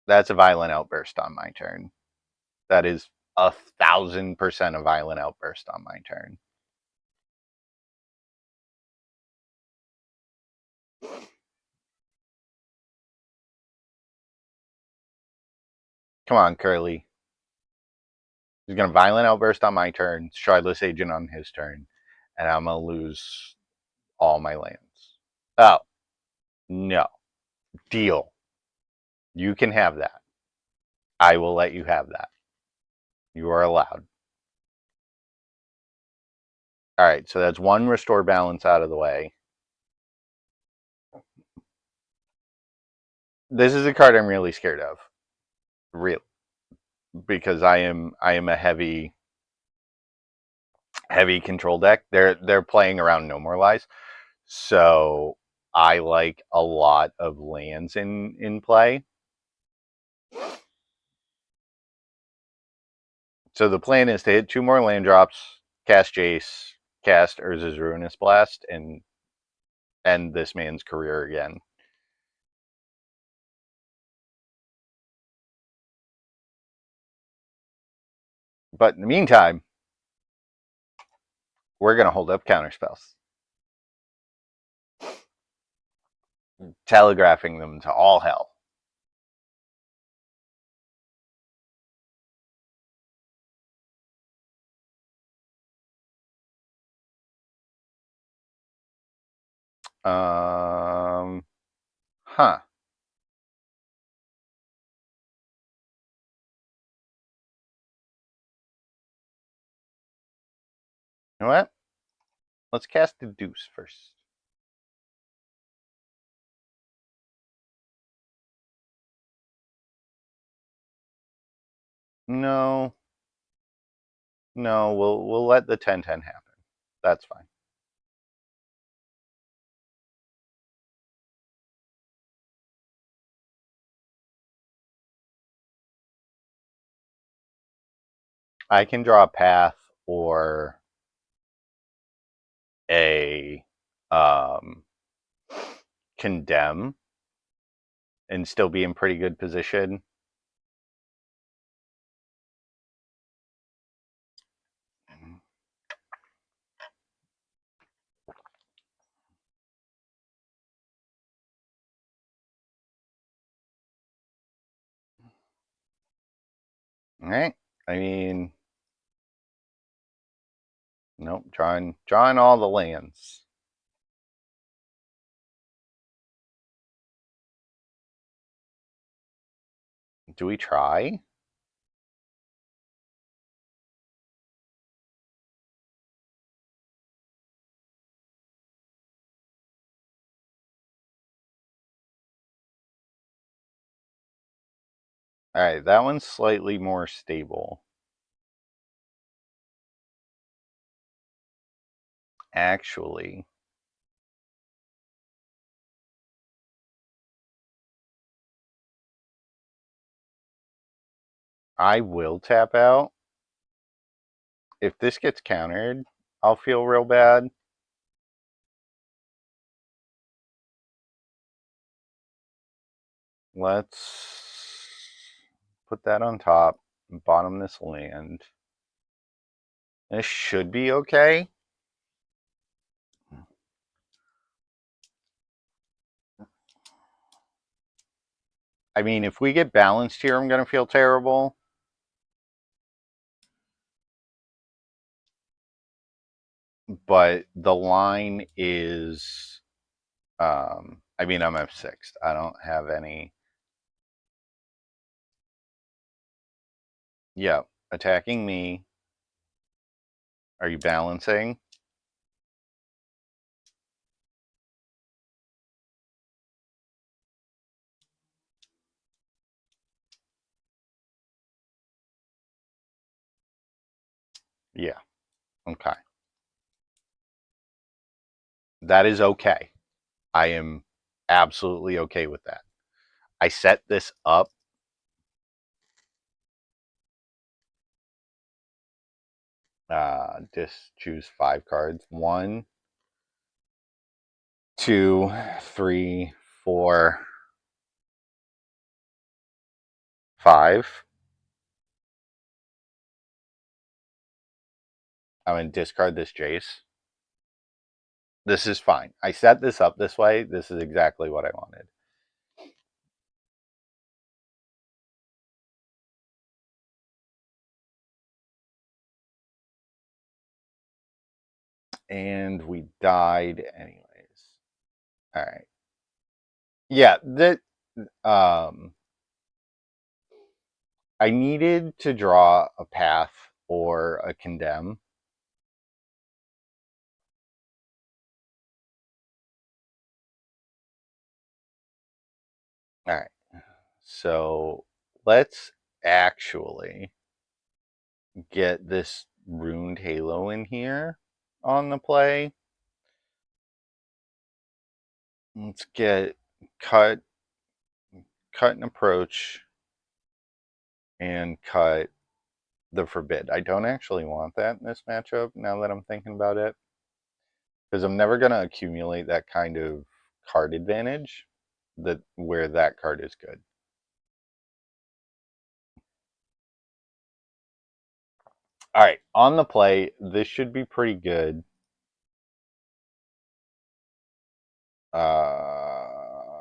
Speaker 1: That's a violent outburst on my turn. That is 1,000% a violent outburst on my turn. Come on, Curly. He's going to violent outburst on my turn, Shardless Agent on his turn, and I'm going to lose all my lands. Oh, no. Deal. You can have that. I will let you have that. You are allowed. All right, so that's one restore balance out of the way. This is a card I'm really scared of. Real. Because I am a heavy control deck. They're playing around No More Lies. So I like a lot of lands in play. So the plan is to hit 2 more land drops, cast Jace, cast Urza's Ruinous Blast, and end this man's career again. But in the meantime, we're going to hold up counterspells, telegraphing them to all hell. Huh. You know what? Let's cast the deuce first. No. No, we'll let the 10-10 happen. That's fine. I can draw a path or a condemn and still be in pretty good position. All right. I mean, nope. Drawing all the lands. Do we try? All right, that one's slightly more stable. Actually, I will tap out. If this gets countered, I'll feel real bad. Let's put that on top, bottom this land. This should be okay. I mean, if we get balanced here, I'm going to feel terrible. But the line is, I mean, I'm F6. I don't have any. Yeah, attacking me. Are you balancing? Yeah. Okay. That is okay. I am absolutely okay with that. I set this up. Just choose 5 cards. 1, 2, 3, 4, 5. I'm going to discard this Jace. This is fine. I set this up this way. This is exactly what I wanted. And we died anyways. All right. Yeah, that I needed to draw a path or a condemn. All right. So let's actually get this ruined halo in here on the play. Let's get cut and approach and cut the forbid. I don't actually want that in this matchup now that I'm thinking about it, because I'm never going to accumulate that kind of card advantage that where that card is good. All right, on the play, this should be pretty good.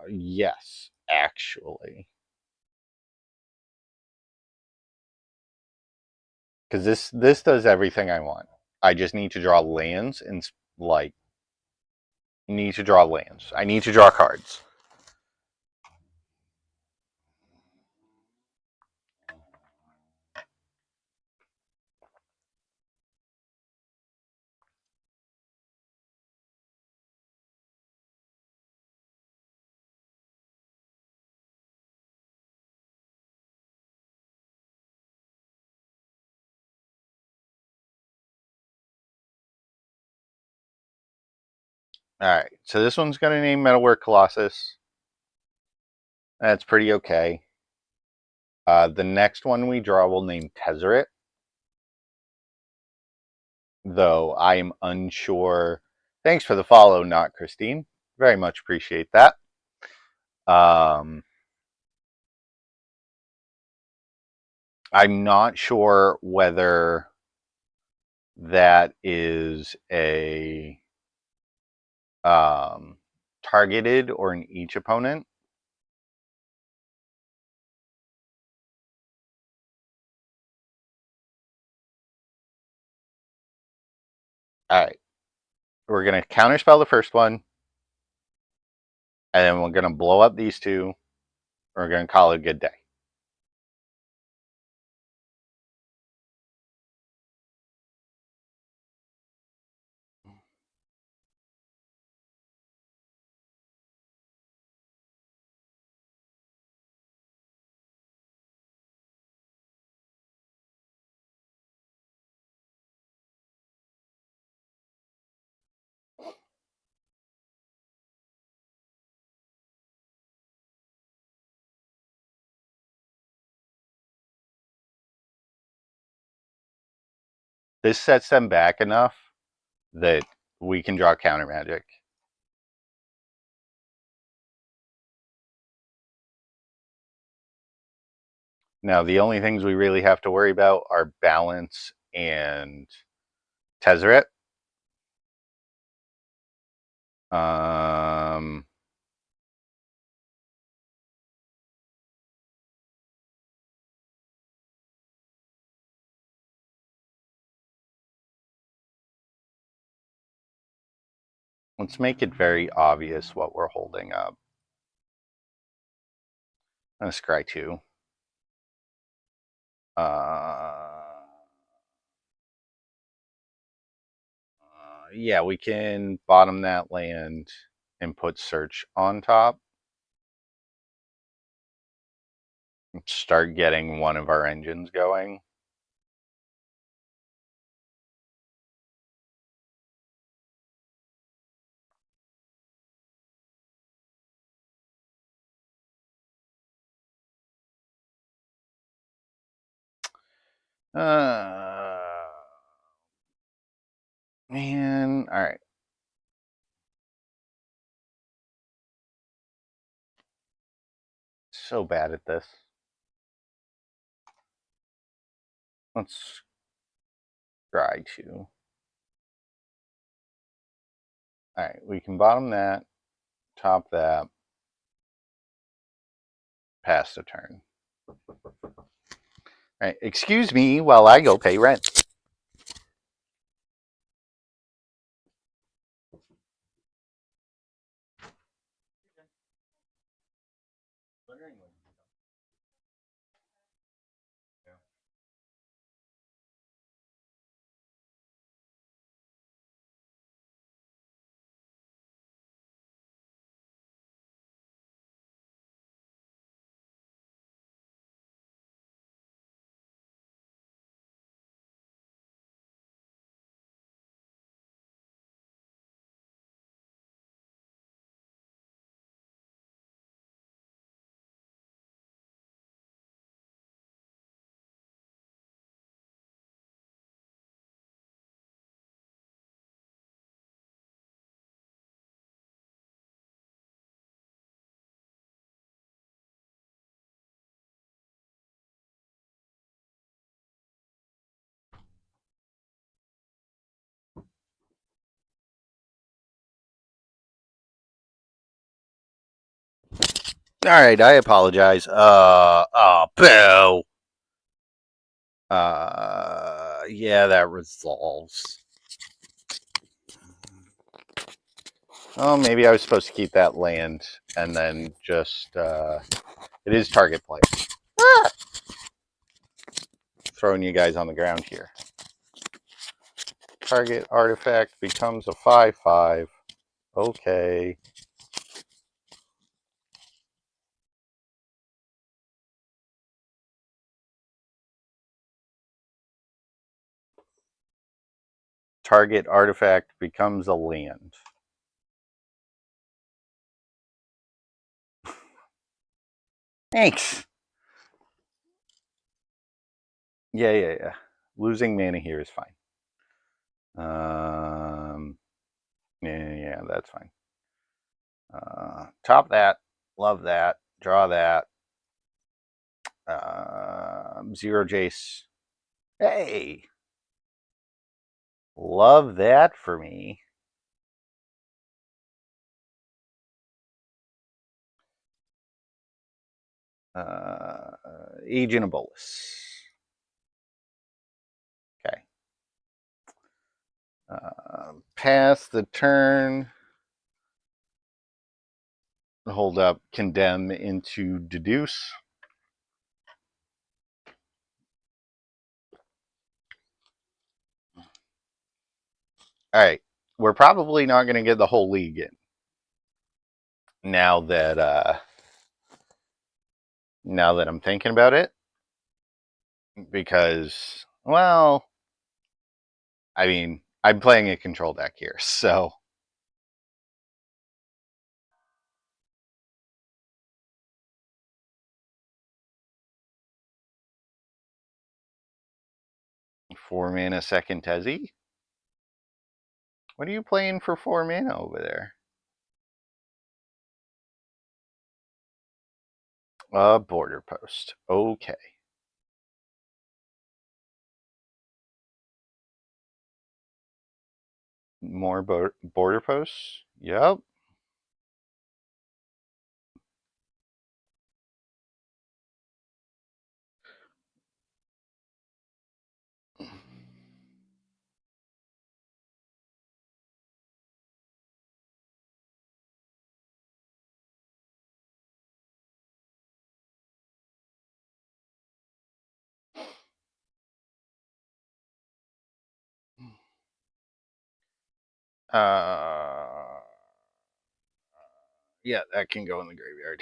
Speaker 1: Yes, actually. Because this does everything I want. I just need to draw lands and like need to draw lands. I need to draw cards. Alright, so this one's going to name Metalwork Colossus. That's pretty okay. The next one we draw will name Tezzeret. Though I am unsure. Thanks for the follow, not Christine. Very much appreciate that. I'm not sure whether that is a targeted or in each opponent. Alright. We're going to counterspell the first one. And then we're going to blow up these two. We're going to call it a good day. This sets them back enough that we can draw counter magic. Now, the only things we really have to worry about are balance and Tezzeret. Let's make it very obvious what we're holding up. I'm going to scry 2. Yeah, we can bottom that land and put search on top. Start getting one of our engines going. Man, all right. So bad at this. Let's try to. All right, we can bottom that, top that, pass the turn. All right, excuse me while I go pay rent. All right, I apologize. Boo. Yeah, that resolves. Oh, maybe I was supposed to keep that land and then just, it is target play. Ah! Throwing you guys on the ground here. Target artifact becomes a 5/5. Okay. Target artifact becomes a land. Thanks. Yeah. Losing mana here is fine. Yeah, that's fine. Top that. Love that. Draw that. Zero Jace. Hey! Love that for me. Agent of Bolus. Okay. Pass the turn. Hold up. Condemn into Deduce. All right. We're probably not going to get the whole league in. Now that I'm thinking about it, because, well, I mean, I'm playing a control deck here, so 4 mana second Tezzy. What are you playing for 4 mana over there? Border post. Okay. More border posts. Yep. Yeah, that can go in the graveyard.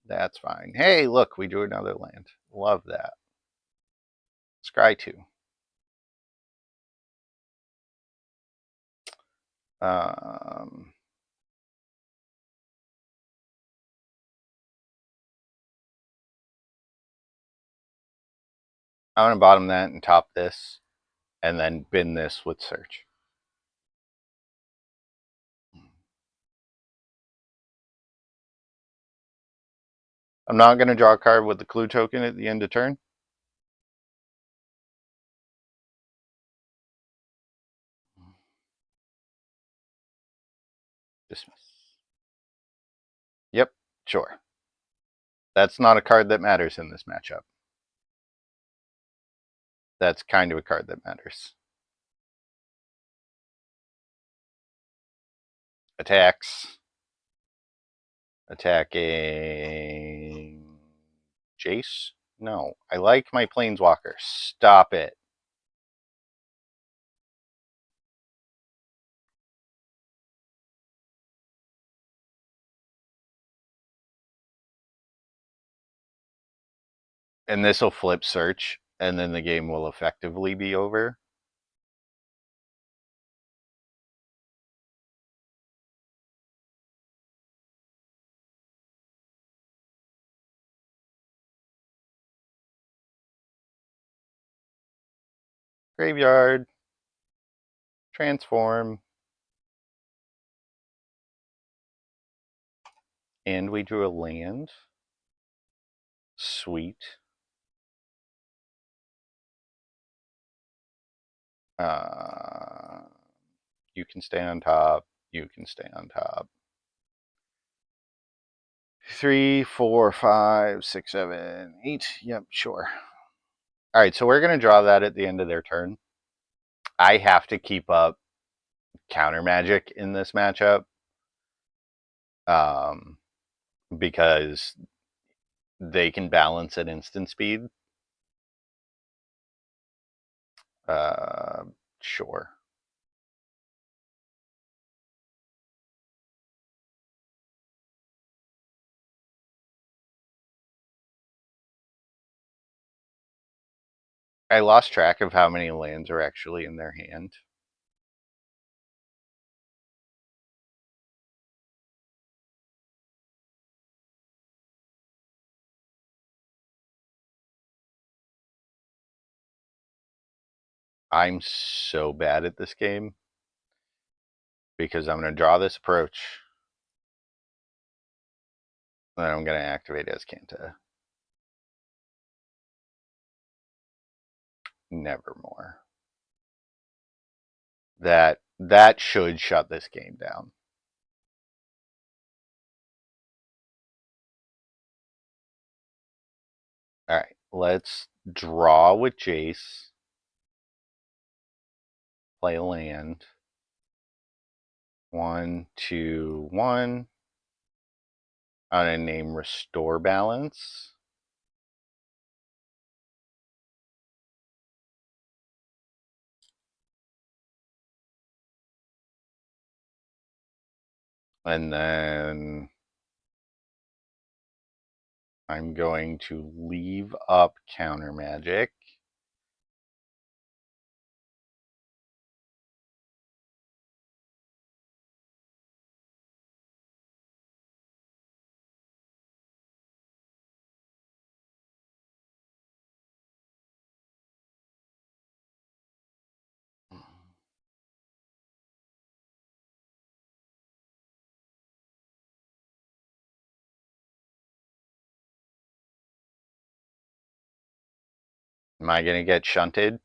Speaker 1: That's fine. Hey, look, we drew another land. Love that. Scry 2. Um, I want to bottom that and top this, and then bin this with search. I'm not going to draw a card with the clue token at the end of turn. Dismiss. Yep, sure. That's not a card that matters in this matchup. That's kind of a card that matters. Attacks. Attacking Jace? No, I like my Planeswalker. Stop it. And this will flip search, and then the game will effectively be over. Graveyard. Transform. And we drew a land. Sweet. You can stay on top. You can stay on top. 3, 4, 5, 6, 7, 8. Yep, sure. All right, so we're going to draw that at the end of their turn. I have to keep up counter magic in this matchup. because they can balance at instant speed. Sure. I lost track of how many lands are actually in their hand. I'm so bad at this game because I'm going to draw this approach. Then I'm going to activate Azcanta. Nevermore. That should shut this game down. All right, let's draw with Jace. Play land. 1, 2, 1. I'm going to name Restore Balance. And then I'm going to leave up Counter Magic. Am I going to get shunted?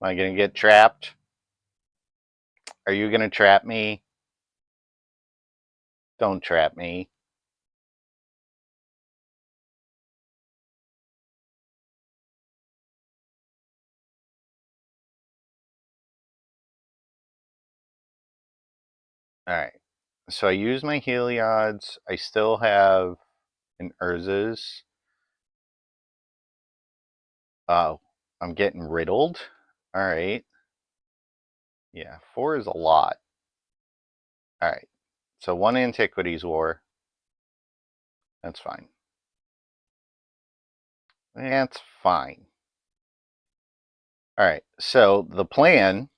Speaker 1: Am I going to get trapped? Are you going to trap me? Don't trap me. All right. So I use my Heliod's. I still have an Urza's. Oh, I'm getting riddled. All right. Yeah, 4 is a lot. All right. So 1 Antiquities War. That's fine. That's fine. All right. So the plan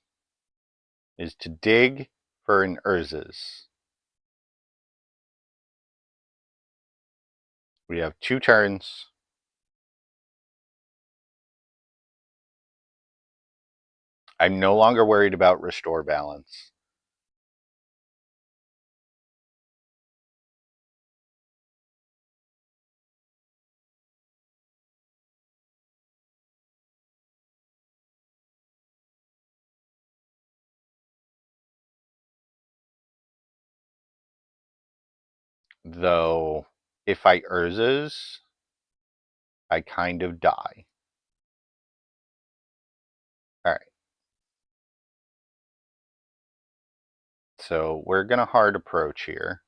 Speaker 1: is to dig for an Urza's. We have 2 turns. I'm no longer worried about Restore Balance. Though, if I Urza's, I kind of die. All right. So we're going to hard approach here.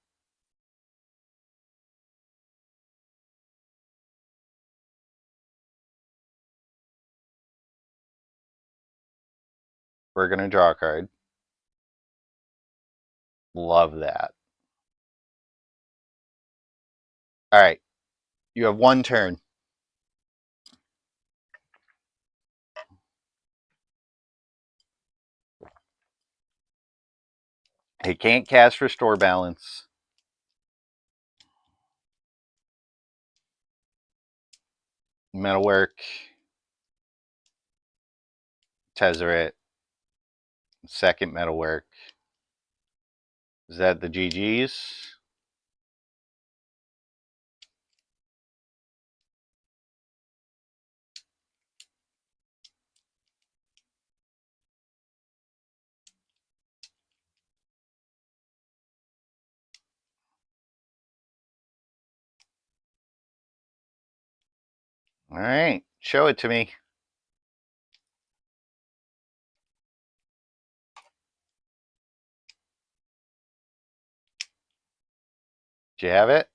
Speaker 1: We're going to draw a card. Love that. All right. You have 1 turn. He can't cast Restore Balance. Metalwork. Tezzeret. Second Metalwork. Is that the GG's? All right. Show it to me. Do you have it?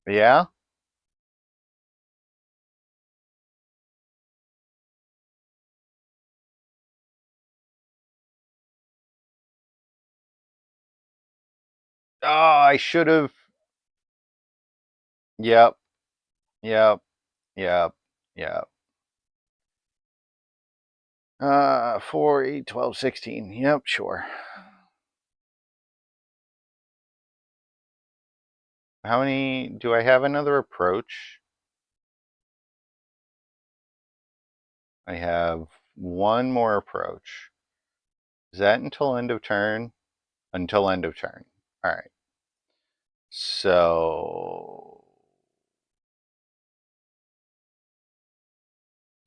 Speaker 1: Yeah? Oh, I should have. Yep, yep, yep, yep. 4, 8, 12, 16. Yep, sure. How many do I have? Another approach? I have one more approach. Is that until end of turn? Until end of turn. All right. So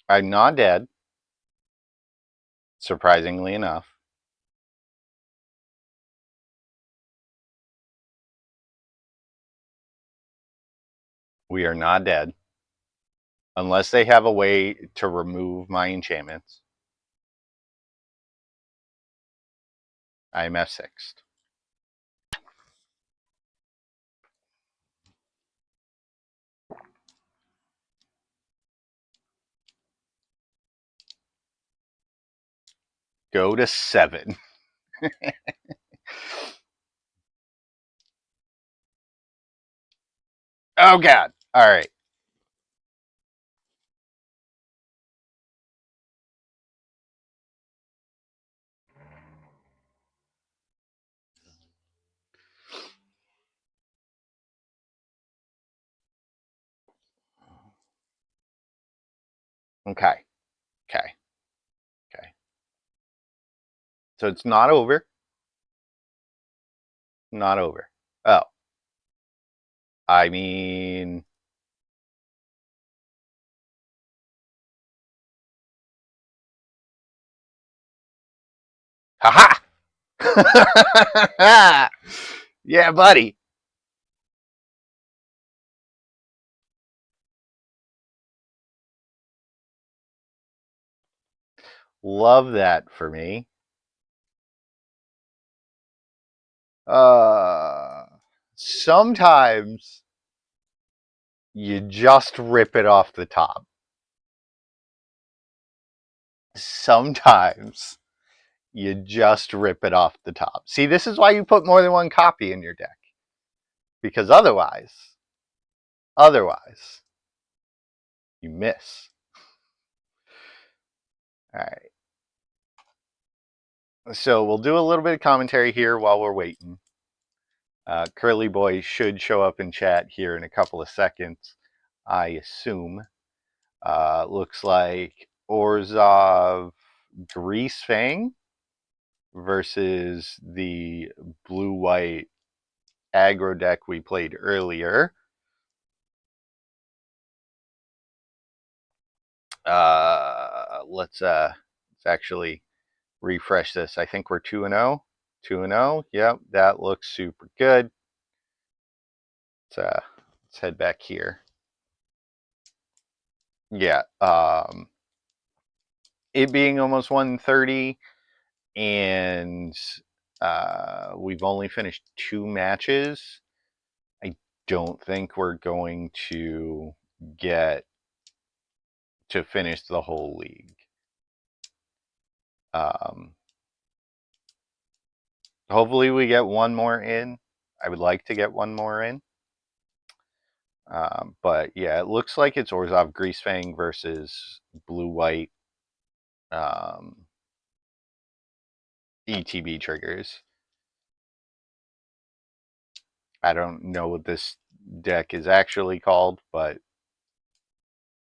Speaker 1: I'm not dead, surprisingly enough. We are not dead. Unless they have a way to remove my enchantments. I am F6'd. Go to 7. Oh, God. All right. Okay. Okay. Okay. So it's not over. Not over. Oh, I mean, haha! Yeah, buddy. Love that for me. Uh, Sometimes you just rip it off the top. Sometimes you just rip it off the top. See, this is why you put more than one copy in your deck. Because otherwise, you miss. All right. So we'll do a little bit of commentary here while we're waiting. Curly Boy should show up in chat here in a couple of seconds, I assume. Looks like Orzhov Grease Fang versus the blue-white aggro deck we played earlier. Let's actually refresh this. I think we're 2-0. 2-0. Yep, that looks super good. Let's head back here. Yeah. It being almost 1:30 and we've only finished 2 matches. I don't think we're going to get to finish the whole league. Hopefully we get one more in. I would like to get one more in. But yeah, it looks like it's Orzhov Greasefang versus blue-white ETB triggers. I don't know what this deck is actually called, but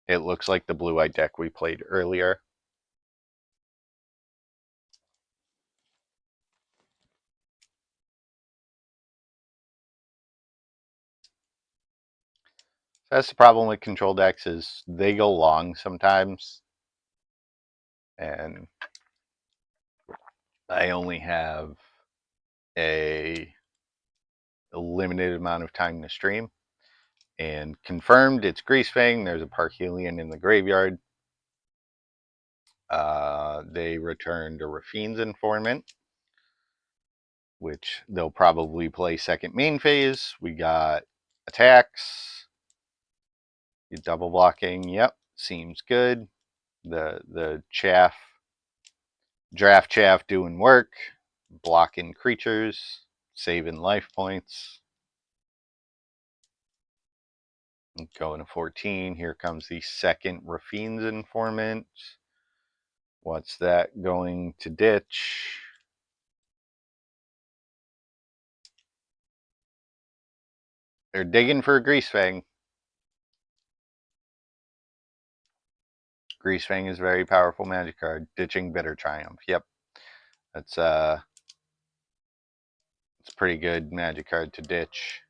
Speaker 1: it looks like the blue-white deck we played earlier. That's the problem with control decks is they go long sometimes. And I only have a limited amount of time to stream. And confirmed, it's Greasefang. There's a Parhelion in the graveyard. They returned a Rafine's Informant, which they'll probably play second main phase. We got attacks. Double blocking. Yep, seems good. The draft chaff doing work, blocking creatures, saving life points. Going to 14. Here comes the second Rafine's Informant. What's that going to ditch? They're digging for a Greasefang. Greasefang is a very powerful magic card. Ditching Bitter Triumph. Yep. That's it's a pretty good magic card to ditch.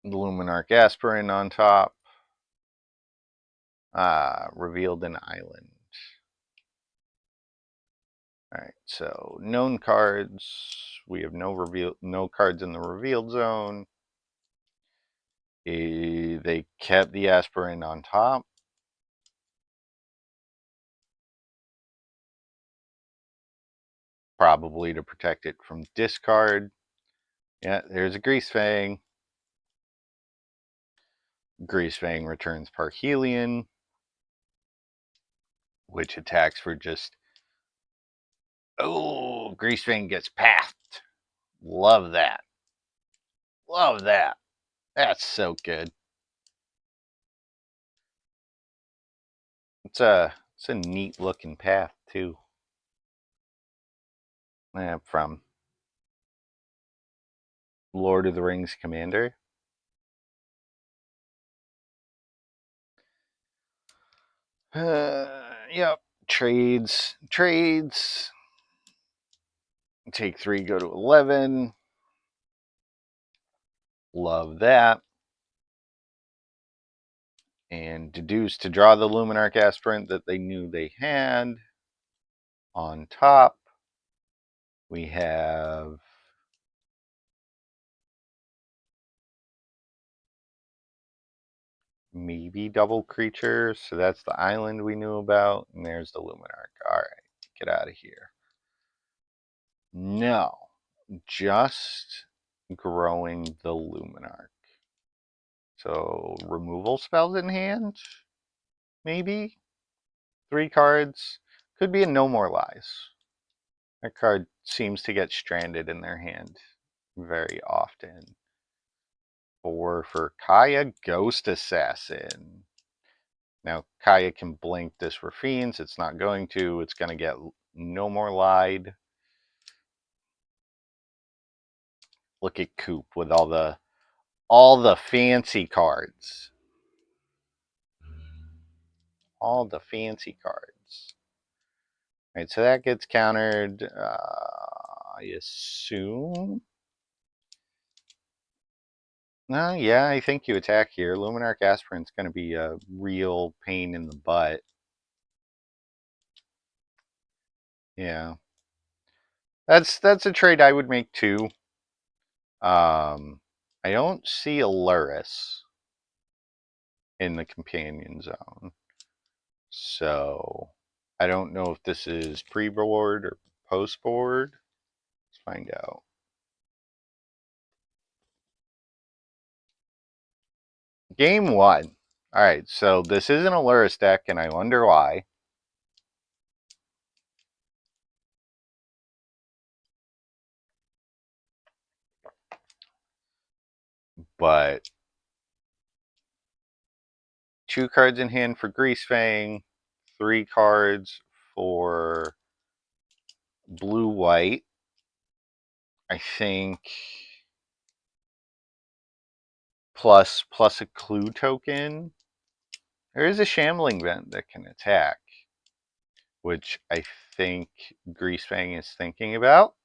Speaker 1: Luminarch Aspirant on top. Revealed an island. Alright, so known cards. We have no cards in the revealed zone. They kept the Aspirant on top. Probably to protect it from discard. Yeah, there's a Greasefang. Greasefang returns Parhelion, which attacks for just... Oh, Greasefang gets pathed. Love that. Love that. That's so good. It's a neat looking path too. From Lord of the Rings Commander. Yep. Trades. Take 3, go to 11. Love that. And deduce to draw the Luminarch Aspirant that they knew they had. On top, we have maybe double creatures. So that's the island we knew about. And there's the Luminarch. Alright, get out of here. No, just growing the Luminarch. So removal spells in hand, maybe 3 cards. Could be a No More Lies. That card seems to get stranded in their hand very often. 4 for Kaya, Ghost Assassin. Now Kaya can blink this Rafine's. It's not going to. It's going to get No More Lied. Look at Coop with all the fancy cards. All the fancy cards. Alright, so that gets countered, I assume. No, yeah, I think you attack here. Luminarch Aspirant's going to be a real pain in the butt. Yeah. That's a trade I would make too. I don't see a Luris in the companion zone. So I don't know if this is pre-board or post-board. Let's find out. Game 1. Alright, so this isn't a Luris deck, and I wonder why. But 2 cards in hand for Greasefang, 3 cards for blue-white. I think plus a clue token. There is a Shambling Vent that can attack, which I think Greasefang is thinking about.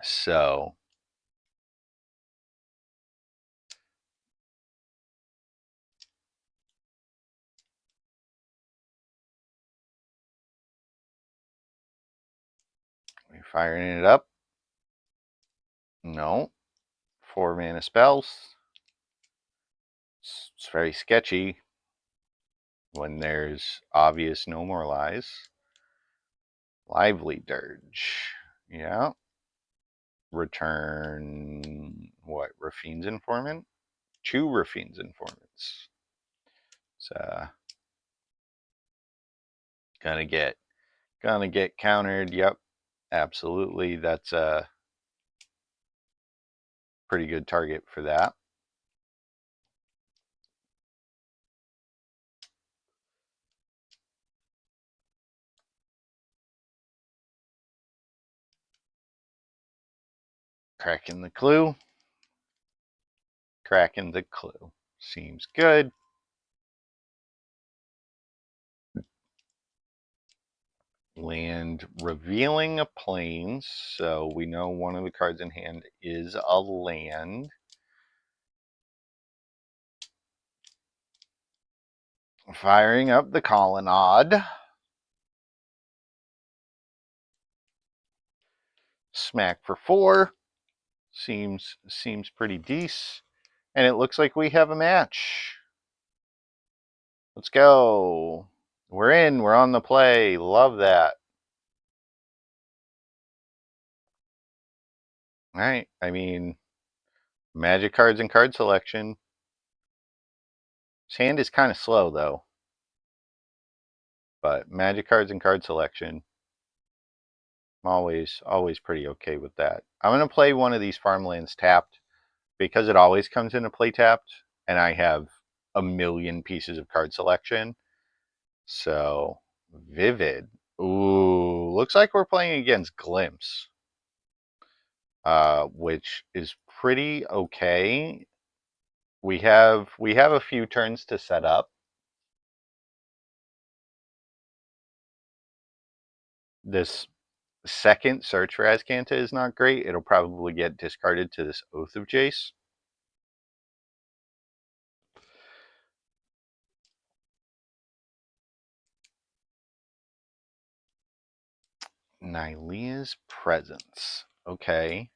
Speaker 1: So Firing it up. No. 4 mana spells. It's very sketchy when there's obvious no more lies. Lively Dirge. Yeah. Return what? Rafine's Informant? 2 Rafine's Informants. So gonna get countered. Yep. Absolutely. That's a pretty good target for that. Cracking the clue. Cracking the clue. Seems good. Land revealing a plains, so we know one of the cards in hand is a land. Firing up the Colonnade. Smack for 4. Seems pretty decent. And it looks like we have a match. Let's go. We're in. We're on the play. Love that. All right. I mean, magic cards and card selection. His hand is kind of slow, though. But magic cards and card selection. I'm always pretty okay with that. I'm going to play one of these farmlands tapped because it always comes into play tapped. And I have a million pieces of card selection. So, Vivid. Ooh, looks like we're playing against Glimpse. Which is pretty okay. We have a few turns to set up. This second search for Azcanta is not great. It'll probably get discarded to this Oath of Jace. Nylea's Presence. Okay.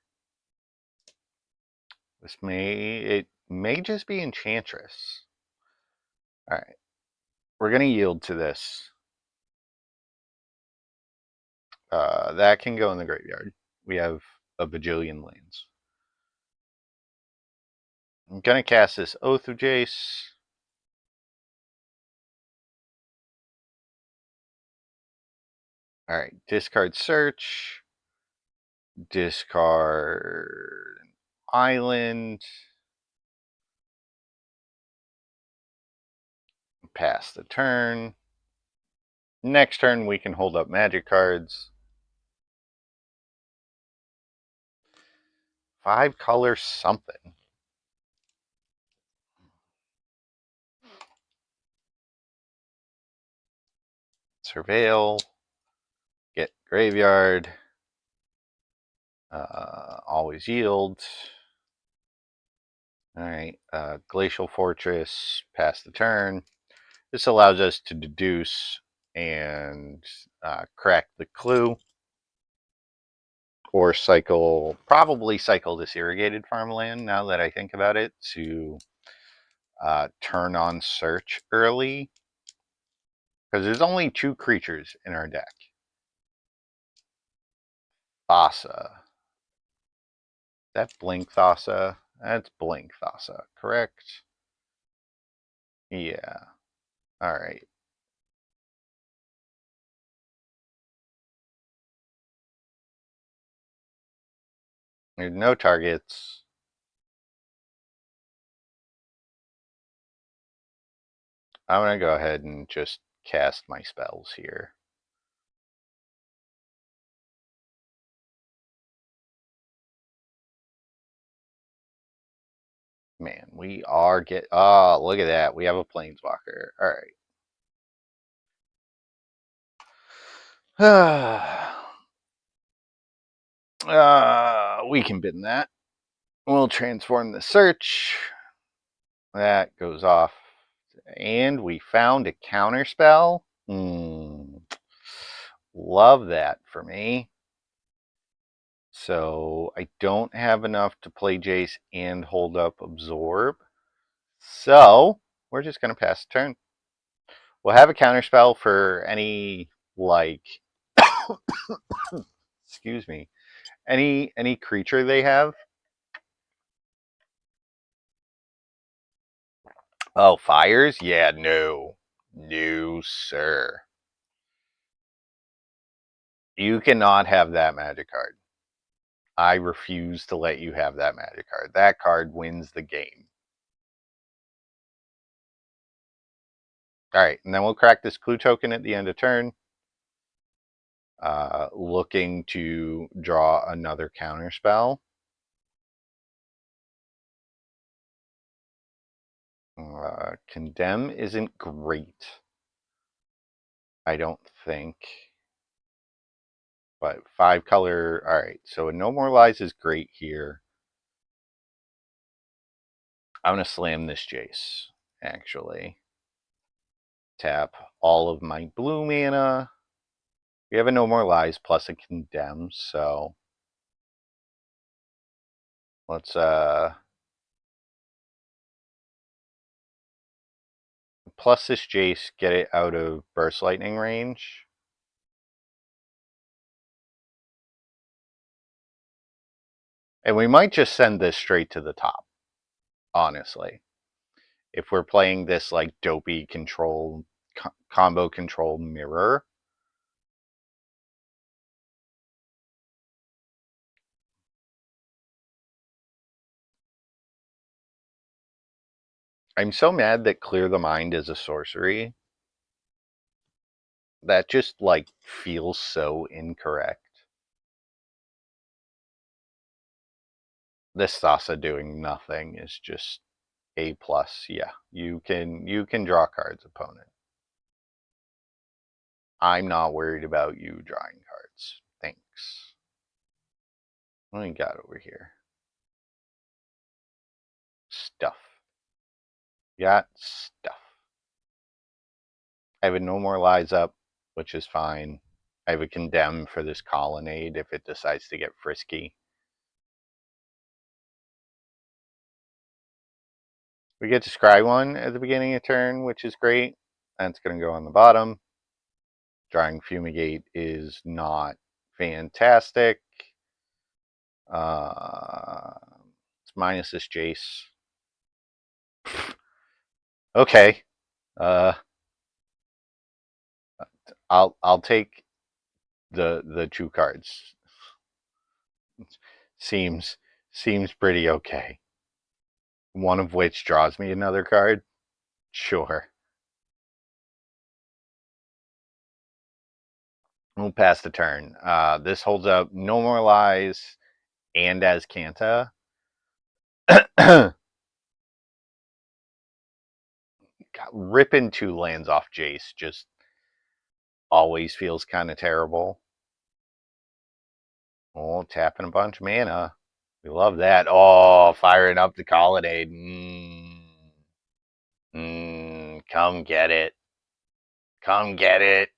Speaker 1: It may just be Enchantress. All right. We're going to yield to this. That can go in the graveyard. We have a bajillion lands. I'm going to cast this Oath of Jace. All right. Discard Search. Discard Island. Pass the turn. Next turn, we can hold up magic cards. 5 color something. Surveil. Get graveyard. Always yield. Alright. Glacial Fortress. Pass the turn. This allows us to deduce and crack the clue. Or probably cycle this irrigated farmland, now that I think about it, to turn on search early. Because there's only 2 creatures in our deck. Thassa. That Blink Thassa? That's Blink Thassa, correct? Yeah. Alright. There's no targets. I'm going to go ahead and just cast my spells here. Man, we are oh, look at that. We have a Planeswalker. Alright. We can bin that. We'll transform the search. That goes off. And we found a counter spell. Love that for me. So I don't have enough to play Jace and hold up Absorb. So we're just going to pass the turn. We'll have a counterspell for any, like, excuse me, any creature they have. Oh, fires? Yeah, no. No, sir. You cannot have that magic card. I refuse to let you have that magic card. That card wins the game. All right, and then we'll crack this clue token at the end of turn. Looking to draw another counter spell. Condemn isn't great, I don't think. But 5-color, all right. So a No More Lies is great here. I'm going to slam this Jace, actually. Tap all of my blue mana. We have a No More Lies plus a Condemn, so let's plus this Jace, get it out of Burst Lightning range. And we might just send this straight to the top, honestly. If we're playing this like dopey control combo control mirror. I'm so mad that Clear the Mind is a sorcery. That just like feels so incorrect. This Thassa doing nothing is just A+. Yeah, you can draw cards, opponent. I'm not worried about you drawing cards. Thanks. What do we got over here? Stuff. Got stuff. I have a No More Lies up, which is fine. I have a Condemn for this Colonnade if it decides to get frisky. We get to scry one at the beginning of turn, which is great. That's going to go on the bottom. Drawing Fumigate is not fantastic. It's minus this Jace. Okay. I'll take the 2 cards. Seems pretty okay. One of which draws me another card. Sure. We'll pass the turn. This holds up No More Lies and as Kanta. Ripping 2 lands off Jace just always feels kind of terrible. Oh, tapping a bunch of mana. We love that. Oh, firing up the Colonnade. Come get it. Come get it.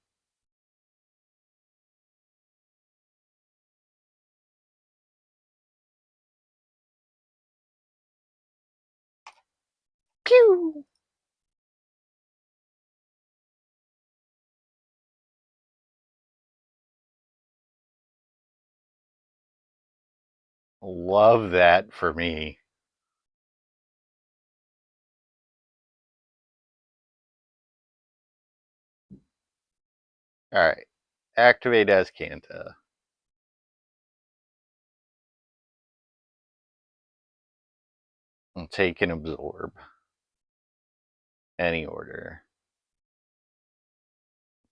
Speaker 1: Pew! Love that for me. All right. Activate as Kanta. And take and absorb. Any order.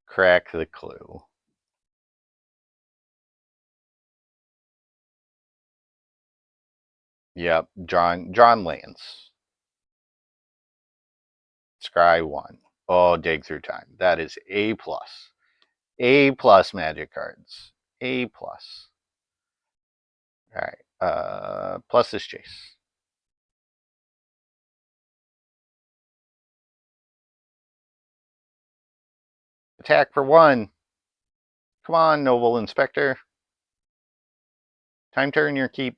Speaker 1: Crack the clue. Yep, drawn lands. Scry 1. Oh, dig through time. That is A+. A+ magic cards. A+. All right. Plus this Jace. Attack for 1. Come on, Noble Inspector. Time turn your keep.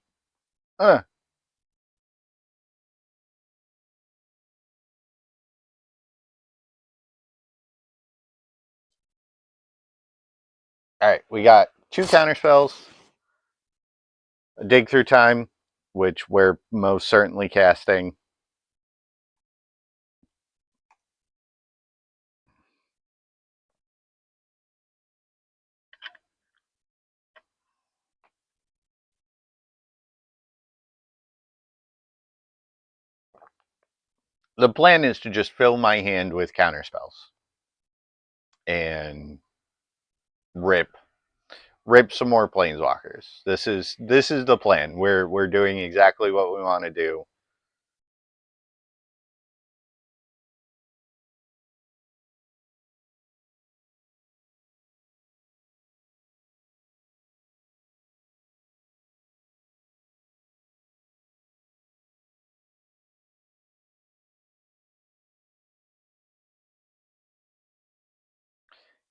Speaker 1: Uh. Alright, we got 2 counter spells. A dig through time, which we're most certainly casting. The plan is to just fill my hand with counter spells and rip some more planeswalkers. This is the plan. We're doing exactly what we want to do.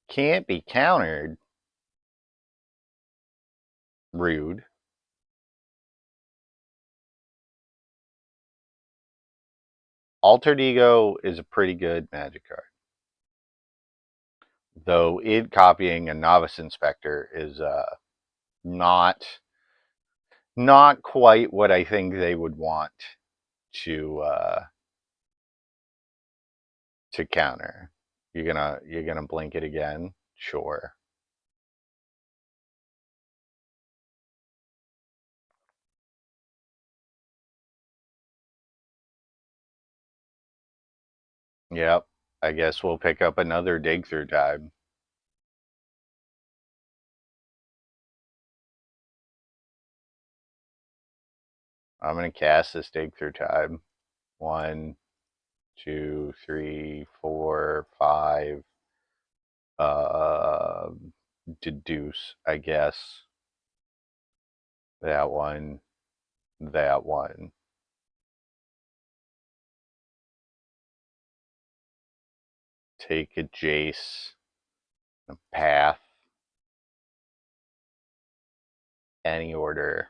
Speaker 1: Can't be countered. Rude. Altered Ego is a pretty good Magic card, though it copying a Novice Inspector is not quite what I think they would want to counter. You're gonna blink it again? Sure. Yep. I guess we'll pick up another dig through time. I'm gonna cast this dig through time. 1, 2, 3, 4, 5. Deduce, I guess. That one. That one. Take a Jace. A path. Any order.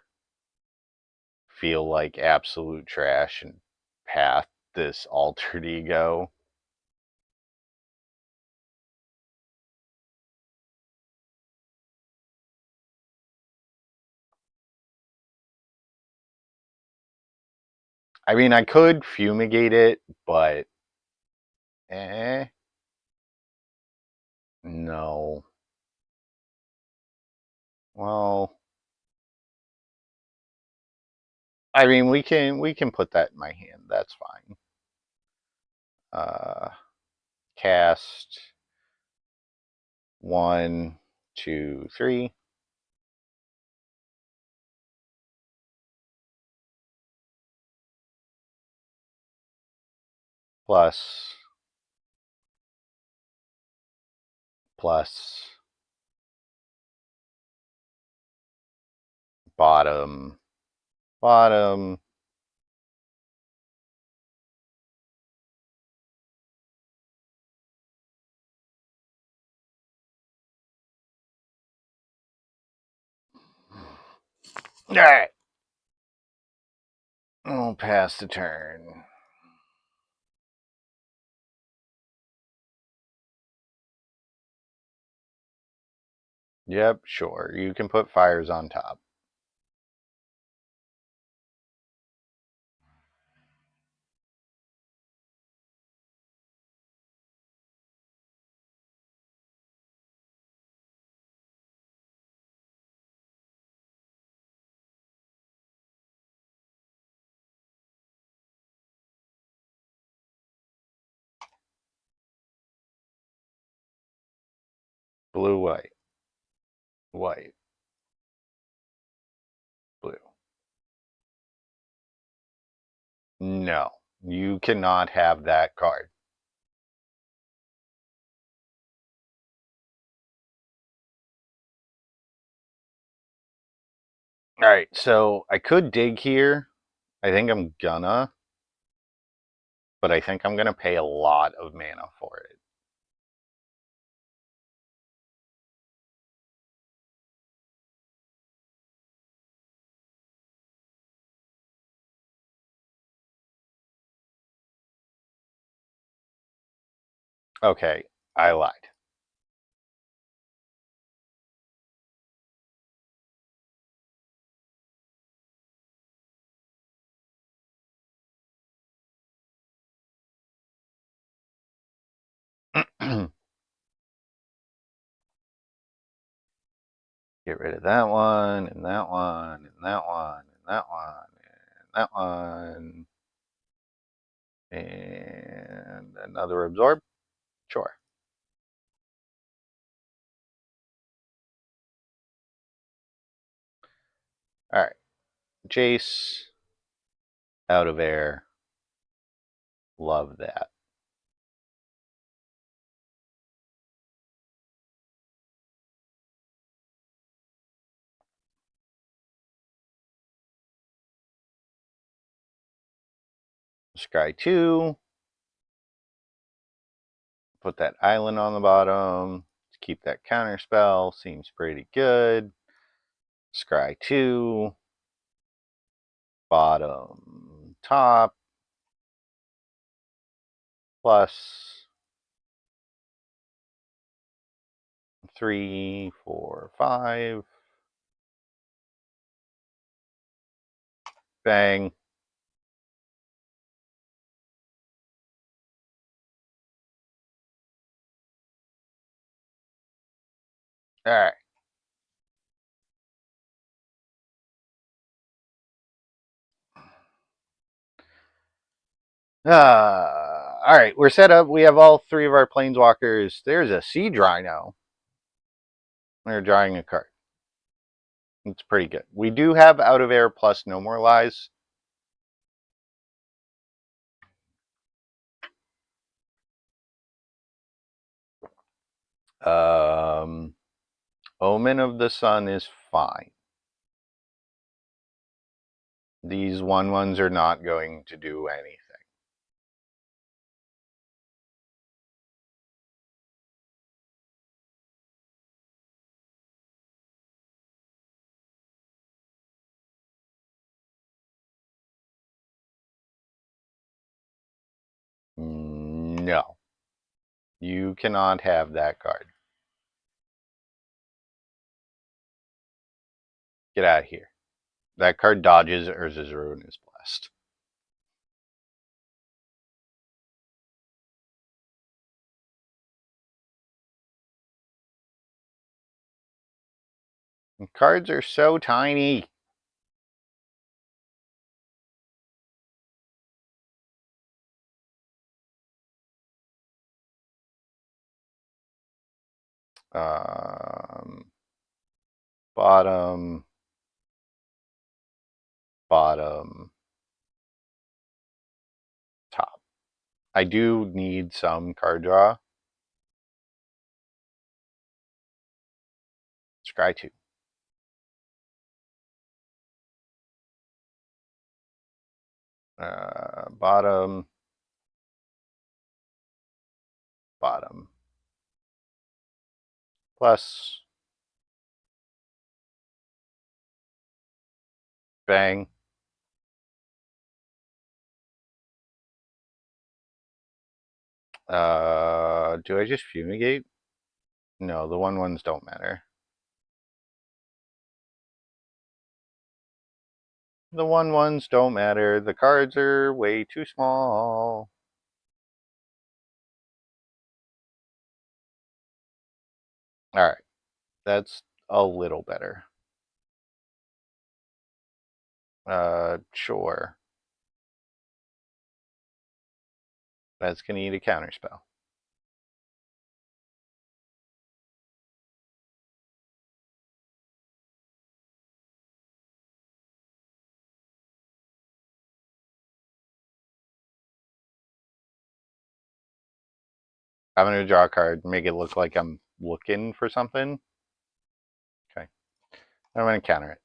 Speaker 1: Feel like absolute trash and path this altered ego. I mean, I could fumigate it, but no. Well, I mean, we can put that in my hand. That's fine. Cast 1, 2, 3. Plus bottom. Alright. I'll pass the turn. Yep, sure. You can put fires on top. Blue, white. White. Blue. No. You cannot have that card. Alright, so I could dig here. I think I'm gonna. But I think I'm gonna pay a lot of mana for it. Okay, I lied. Get rid of that one, and that one, and that one, and that one, and that one. And another absorb? Sure. Alright. Jace. Out of air. Love that. Scry 2. Put that island on the bottom. Keep that counter spell. Seems pretty good. Scry 2. Bottom. Top. Plus 3, 4, 5. Bang. Alright. Alright, we're set up. We have all 3 of our planeswalkers. There's a Siege Rhino. They're drawing a card. It's pretty good. We do have Out of Air plus No More Lies. Omen of the Sun is fine. These 1/1s are not going to do anything. No. You cannot have that card. Get out of here. That card dodges Urza's Ruin is Blessed. And cards are so tiny. Bottom. Bottom. Top. I do need some card draw. Scry 2. Bottom. Bottom. Plus. Bang. Do I just fumigate? No, the 1/1s don't matter. The 1/1s don't matter. The cards are way too small. Alright. That's a little better. Sure. That's gonna need a counterspell. I'm gonna draw a card, make it look like I'm looking for something. Okay. I'm gonna counter it.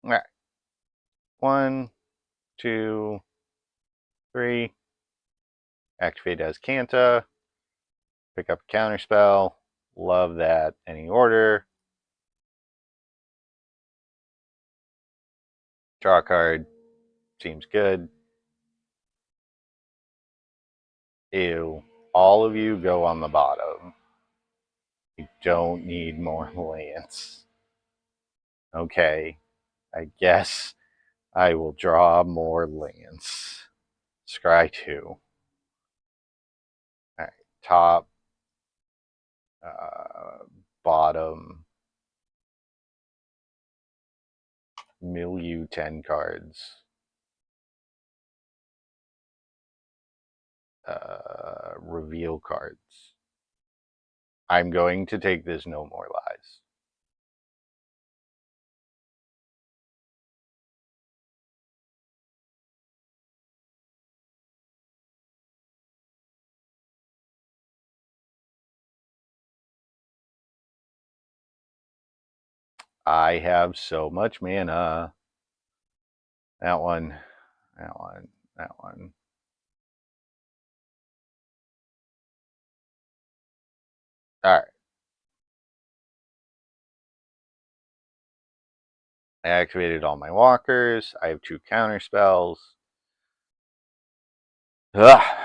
Speaker 1: All right. 1, 2, 3. Activate as Kanta. Pick up a counterspell. Love that. Any order. Draw a card. Seems good. Ew. All of you go on the bottom. You don't need more lands. Okay. I guess I will draw more lands. Scry 2. Alright. Top. Bottom. Milieu 10 cards. Reveal cards. I'm going to take this No More Lies. I have so much mana. That one, that one, that one. Alright. I activated all my walkers. I have 2 counter spells. Ugh.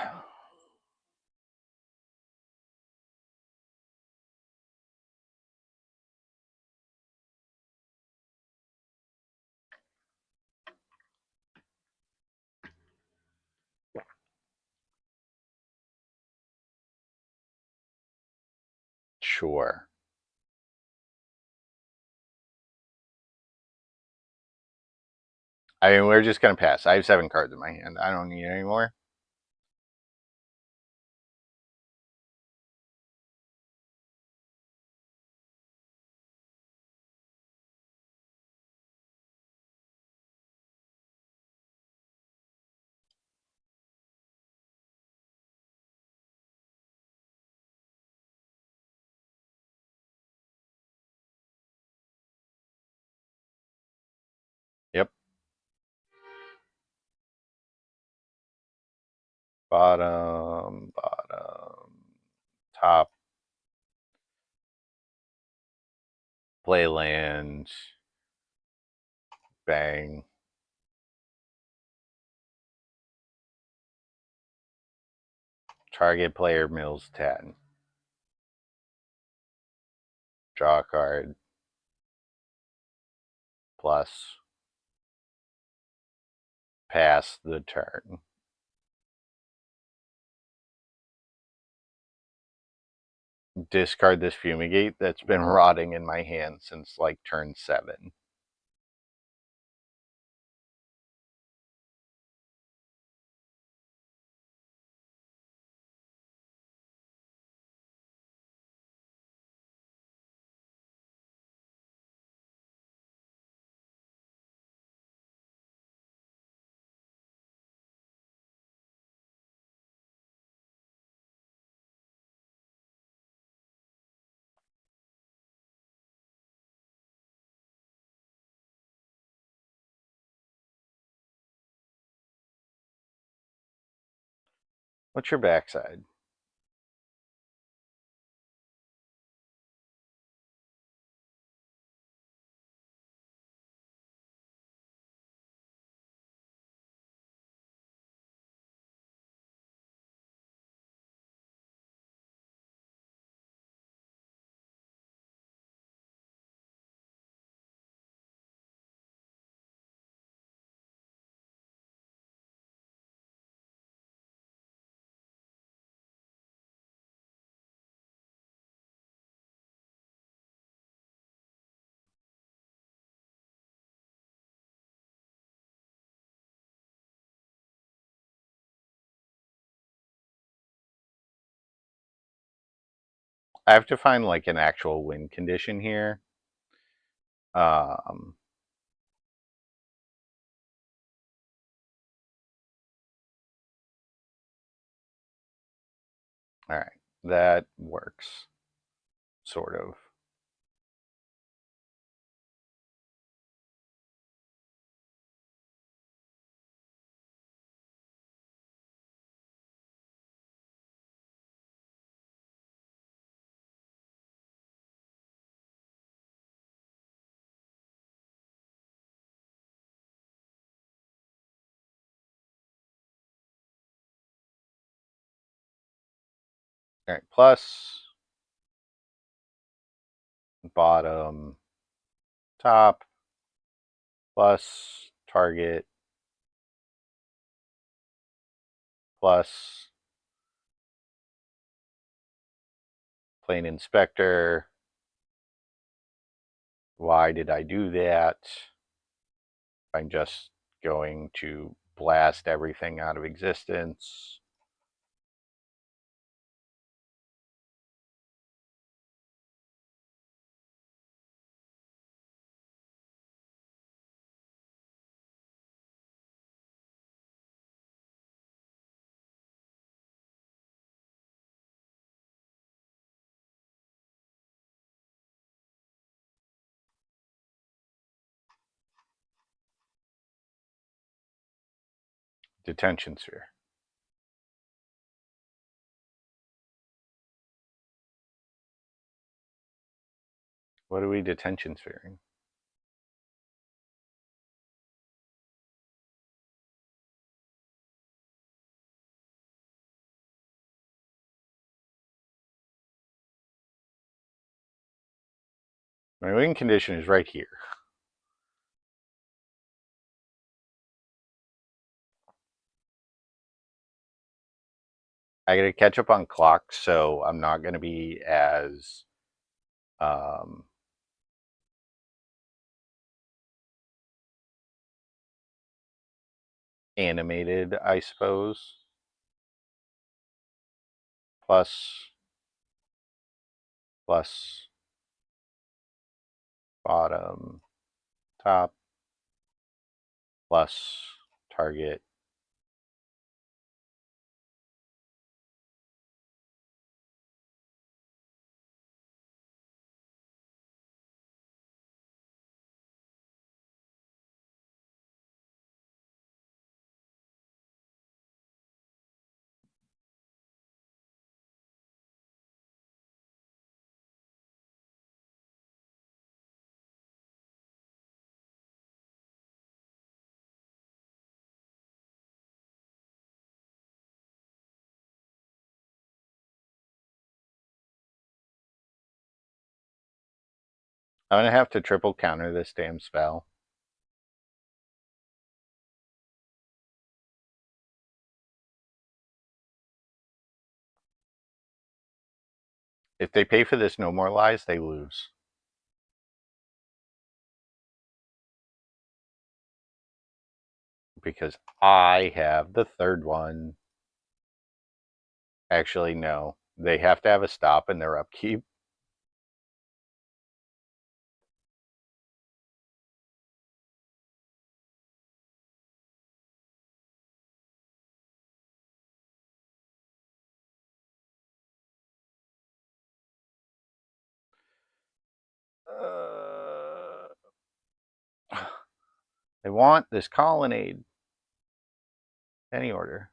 Speaker 1: Sure. I mean, we're just going to pass. I have 7 cards in my hand. I don't need any more. Yep. Bottom, bottom, top. Play land. Bang. Target player mills 10. Draw a card. Plus. Pass the turn. Discard this Fumigate that's been rotting in my hand since like turn 7. What's your backside? I have to find like an actual win condition here. All right, that works, sort of. All right, plus, bottom, top, plus, target, plus, plane inspector. Why did I do that? I'm just going to blast everything out of existence. Detention sphere. What are we detention sphering? My wing condition is right here. I got to catch up on clock, so I'm not going to be as animated, I suppose. Plus, plus, bottom, top, plus, target. I'm going to have to triple counter this damn spell. If they pay for this No More Lies, they lose. Because I have the third one. Actually, no. They have to have a stop in their upkeep. They want this colonnade. Any order.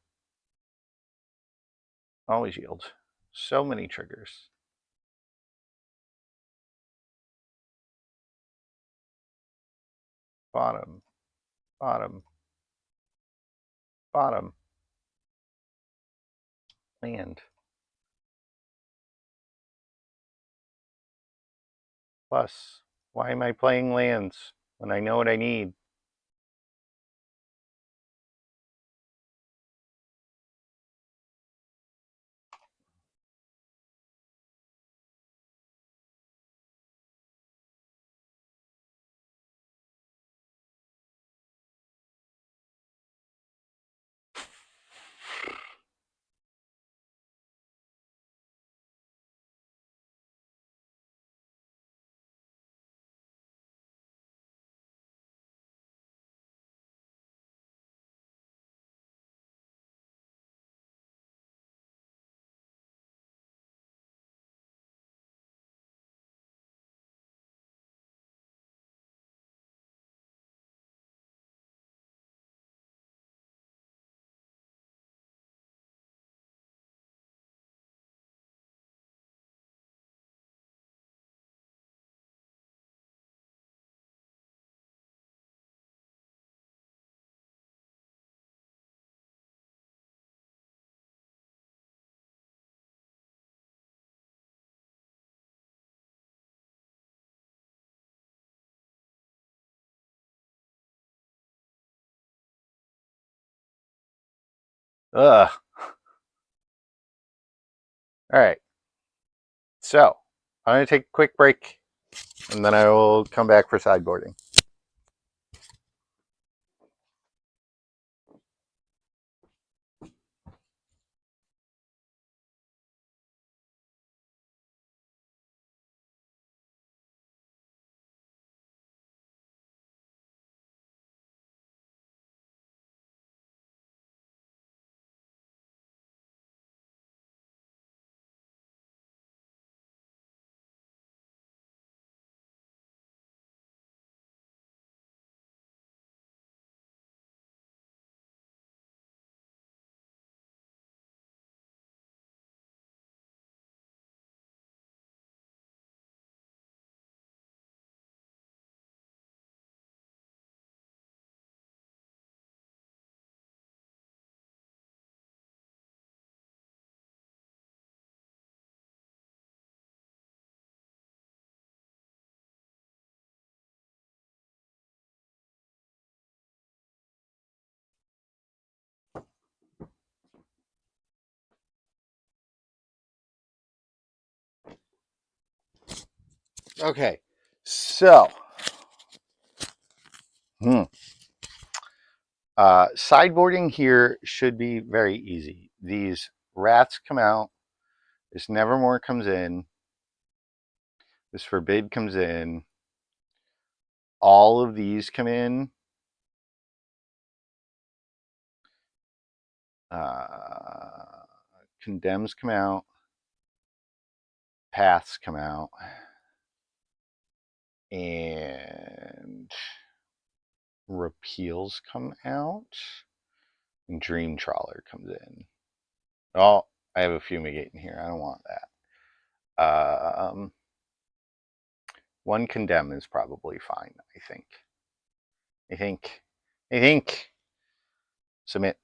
Speaker 1: Always yield. So many triggers. Bottom, bottom, bottom. Land. Plus, why am I playing lands when I know what I need? Ugh. All right. So I'm going to take a quick break and then I will come back for sideboarding. Okay. So, sideboarding here should be very easy. These rats come out. This Nevermore comes in. This Forbid comes in. All of these come in. Condemns come out. Paths come out. And Repeals come out. And Dream Trawler comes in. Oh, I have a Fumigate in here. I don't want that. One Condemn is probably fine, I think. I think. Submit.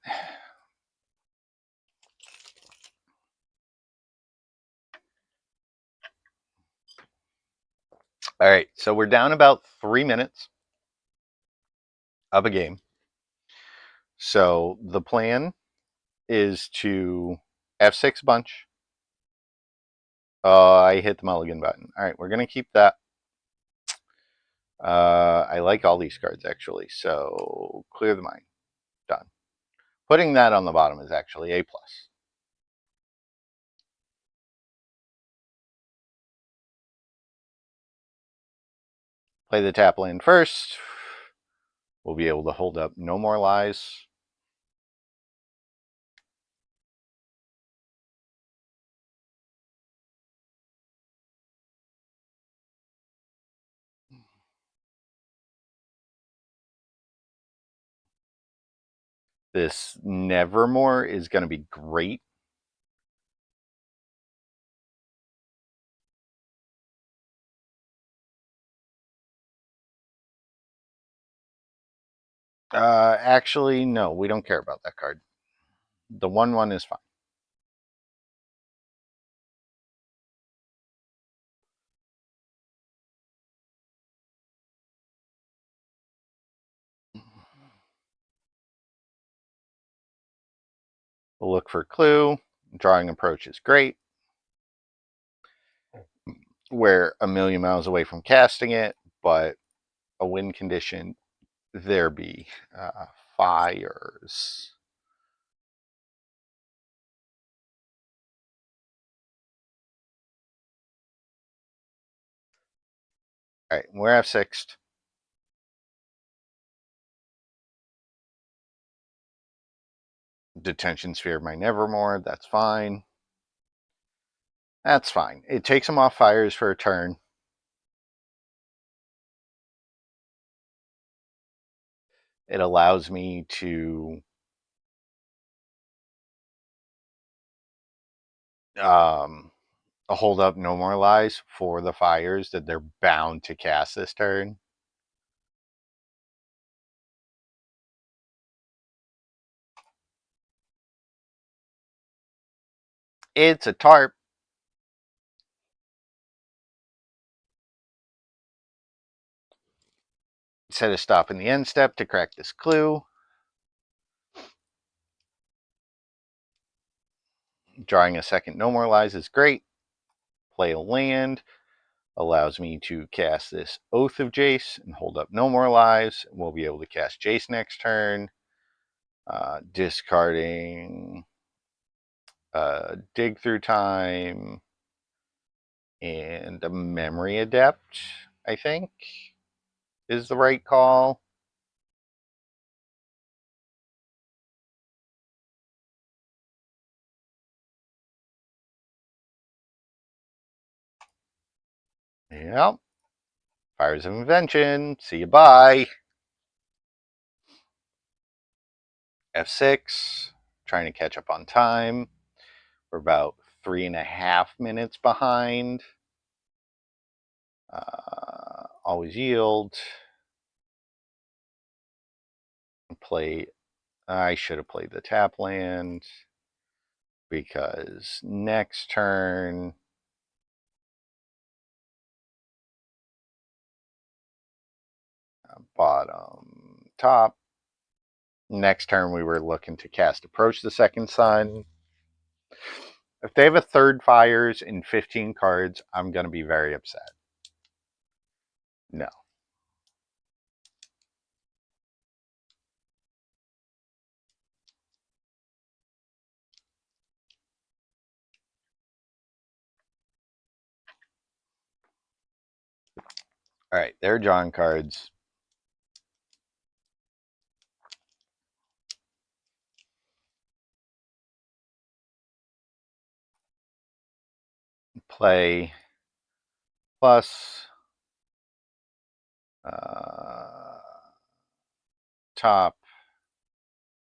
Speaker 1: All right, so we're down about 3 minutes of a game. So the plan is to F6 bunch. I hit the mulligan button. All right, we're going to keep that. I like all these cards, actually. So clear the mind. Done. Putting that on the bottom is actually A+. Play the tap land first. We'll be able to hold up No More Lies. This Nevermore is going to be great. Actually, no, we don't care about that card. The 1/1 is fine. We'll look for clue. Drawing approach is great. We're a million miles away from casting it, but a win condition, there be fires. All right, we're F6'd. Detention Sphere of my Nevermore, that's fine. That's fine. It takes them off fires for a turn. It allows me to hold up No More Lies for the fires that they're bound to cast this turn. It's a tarp. Instead of stopping the end step to crack this clue, Drawing a second No More Lies is great. Play a land. Allows me to cast this Oath of Jace and hold up No More Lives. We'll be able to cast Jace next turn. Discarding Dig Through Time and a Memory Adept, I think, is the right call. Yep. Fires of Invention. See you, bye. F6. Trying to catch up on time. We're about 3.5 minutes behind. Always yield. Play. I should have played the tap land because next turn bottom top. Next turn we were looking to cast Approach the Second Sun. If they have a third fires in 15 cards, I'm going to be very upset. No. All right, they're drawing cards. Play plus top,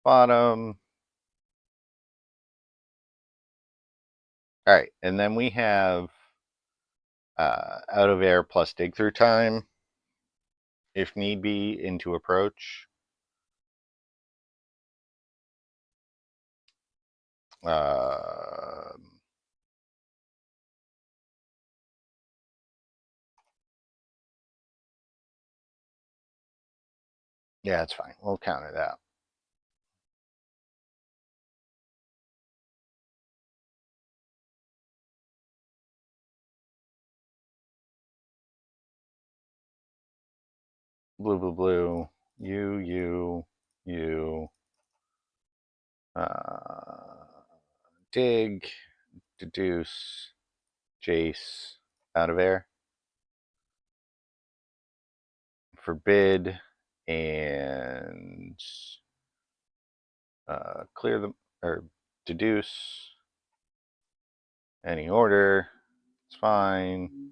Speaker 1: bottom. All right, and then we have Out of Air plus Dig Through Time, if need be, into Approach. Yeah, it's fine. We'll counter that. Blue, blue, blue. You. Dig, deduce, Jace, Out of Air. Forbid, and clear them, or deduce any order. It's fine.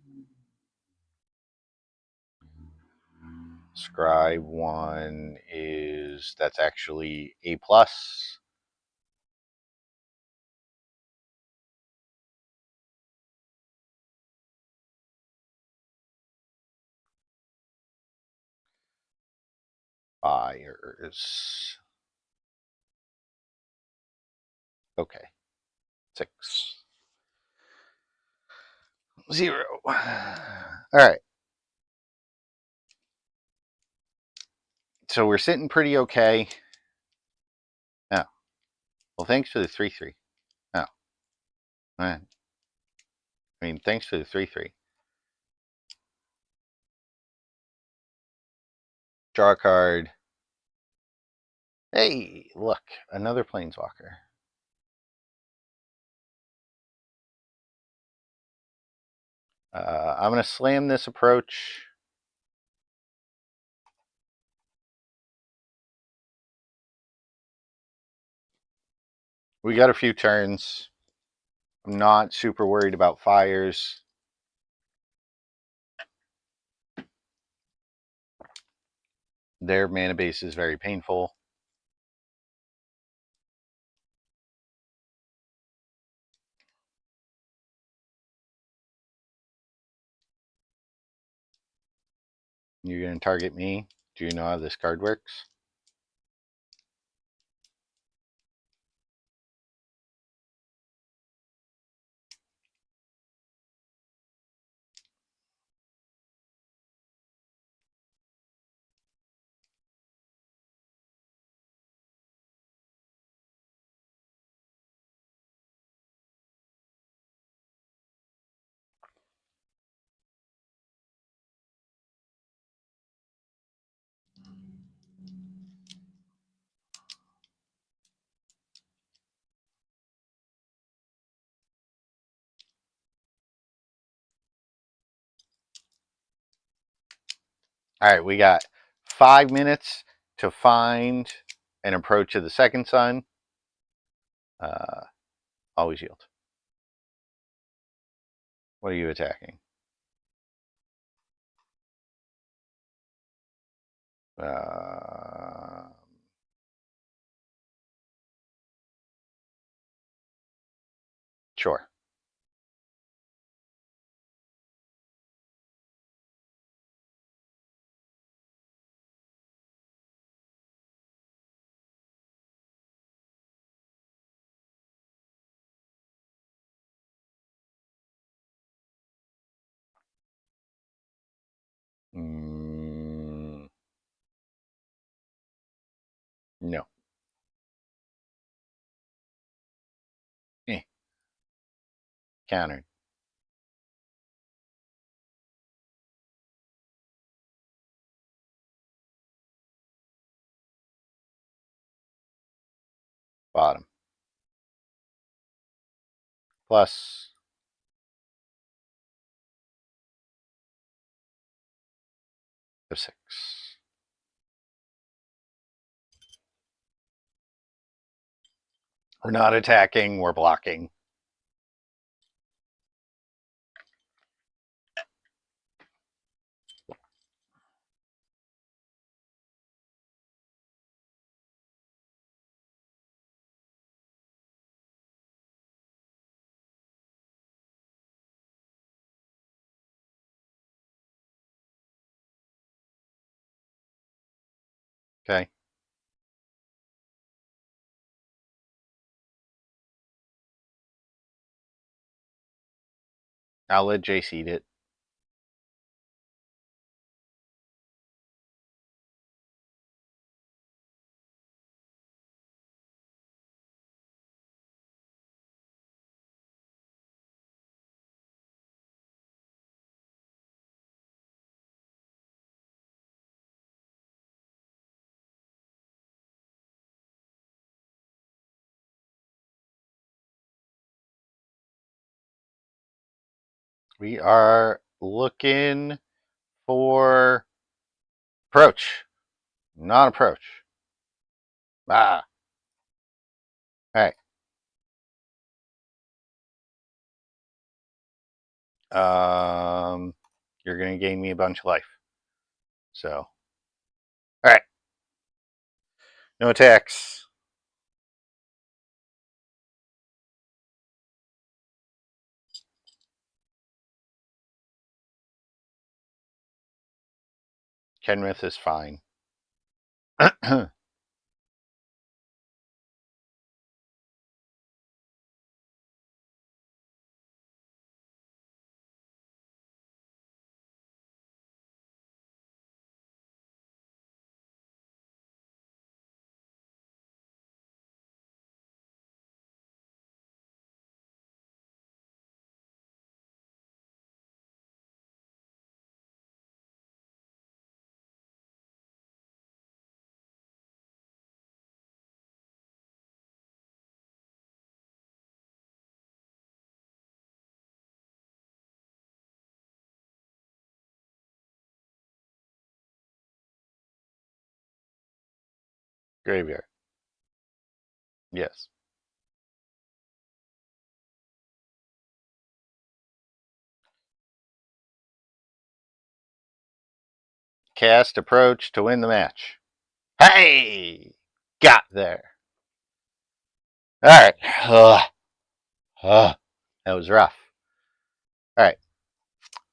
Speaker 1: Scribe 1 is, that's actually A+. Fires. Okay. 6. 0. All right. So we're sitting pretty okay. Oh. Well, thanks for the 3/3. Oh. All right. I mean, thanks for the 3/3. Draw a card. Hey, look, another Planeswalker. I'm going to slam this Approach. We got a few turns. I'm not super worried about fires. Their mana base is very painful. You're going to target me? Do you know how this card works? All right, we got 5 minutes to find an approach to the second sun. Always yield. What are you attacking? Sure. No. Countered. Bottom. Plus F6. We're not attacking, we're blocking. Okay. I'll let Jace eat it. We are looking for approach. Not approach. Ah. All right. You're going to gain me a bunch of life. So. All right. No attacks. Kenrith is fine. Graveyard. Yes. Cast approach to win the match. Hey! Got there. All right. That was rough. All right.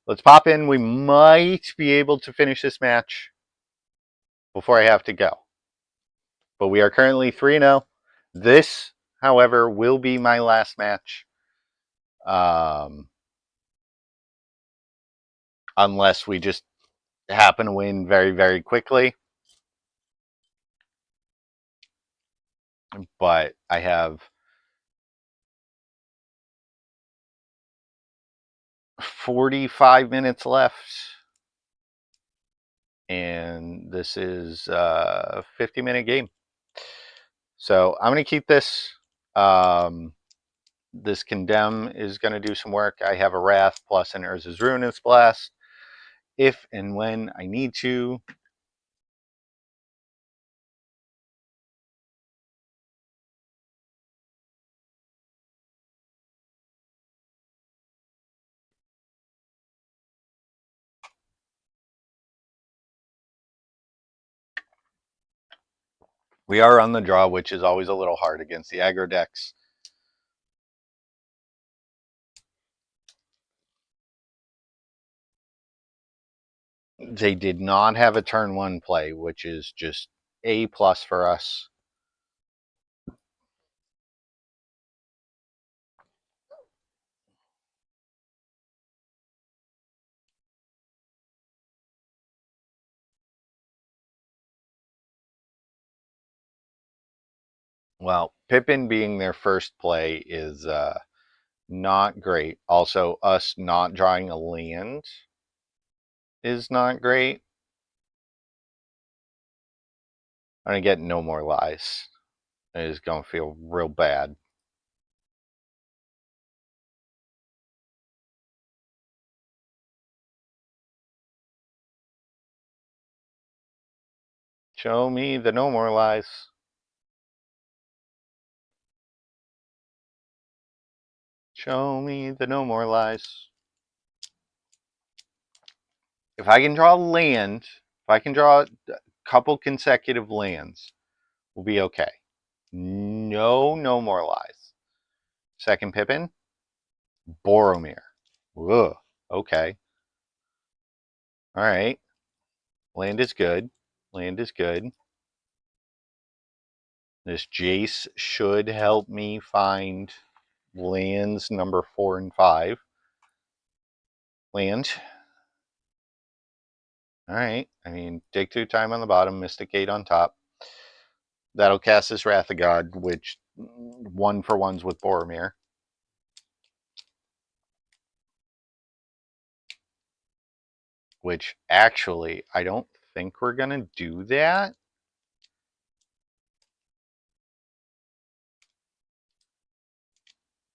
Speaker 1: Let's pop in. We might be able to finish this match before I have to go. But we are currently 3-0. This, however, will be my last match. Unless we just happen to win very, very quickly. But I have 45 minutes left. And this is a 50-minute game. So I'm going to keep this. This Condemn is going to do some work. I have a Wrath plus an Urza's Ruinous Blast. if and when I need to. We are on the draw, which is always a little hard against the aggro decks. They did not have a turn one play, which is just A+ for us. Well, Pippin being their first play is not great. Also, us not drawing a land is not great. I'm going to get No More Lies. It is going to feel real bad. Show me the No More Lies. Show me the No More Lies. If I can draw land, if I can draw a couple consecutive lands, we'll be okay. No More Lies. Second Pippin, Boromir. Ugh, okay. All right. Land is good. Land is good. This Jace should help me find lands number 4 and 5. Land. All right. I mean, dig through time on the bottom, Mystic Gate on top. That'll cast this Wrath of God, which 1-for-1s with Boromir. Which actually, I don't think we're going to do that.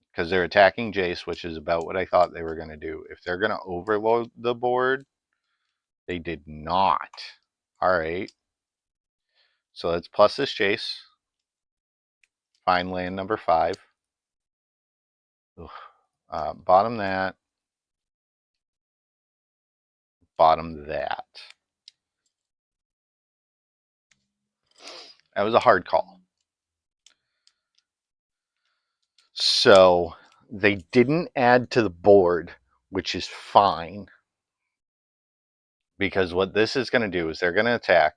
Speaker 1: Because they're attacking Jace, which is about what I thought they were going to do. If they're going to overload the board, they did not. All right. So let's plus this Jace. Find land number 5. Bottom that. Bottom that. That was a hard call. So they didn't add to the board, which is fine. Because what this is going to do is they're going to attack.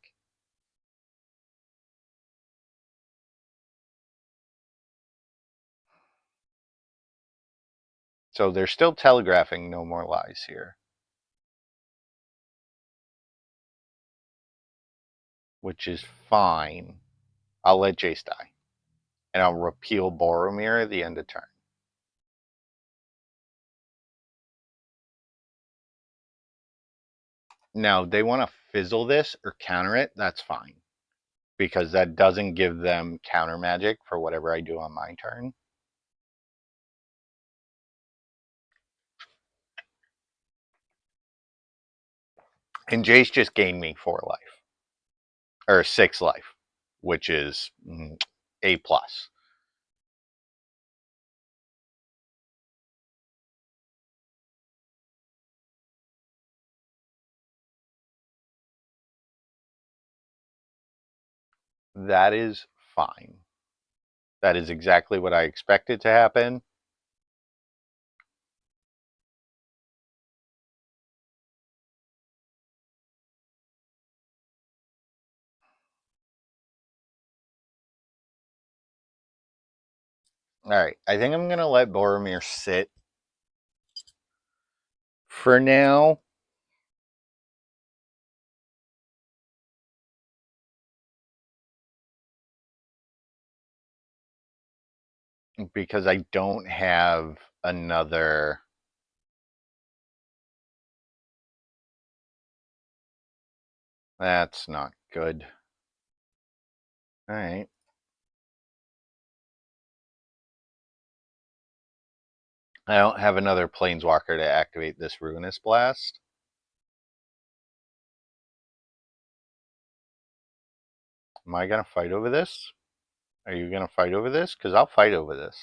Speaker 1: So they're still telegraphing No More Lies here. Which is fine. I'll let Jace die. And I'll repeal Boromir at the end of turn. Now, they want to fizzle this or counter it, that's fine. Because that doesn't give them counter magic for whatever I do on my turn. And Jace just gained me 4 life. Or 6 life. Which is A+. That is fine. That is exactly what I expected to happen. Alright, I think I'm going to let Boromir sit for now. Because I don't have another. That's not good. All right. I don't have another Planeswalker to activate this Ruinous Blast. Am I going to fight over this? Are you going to fight over this? Because I'll fight over this.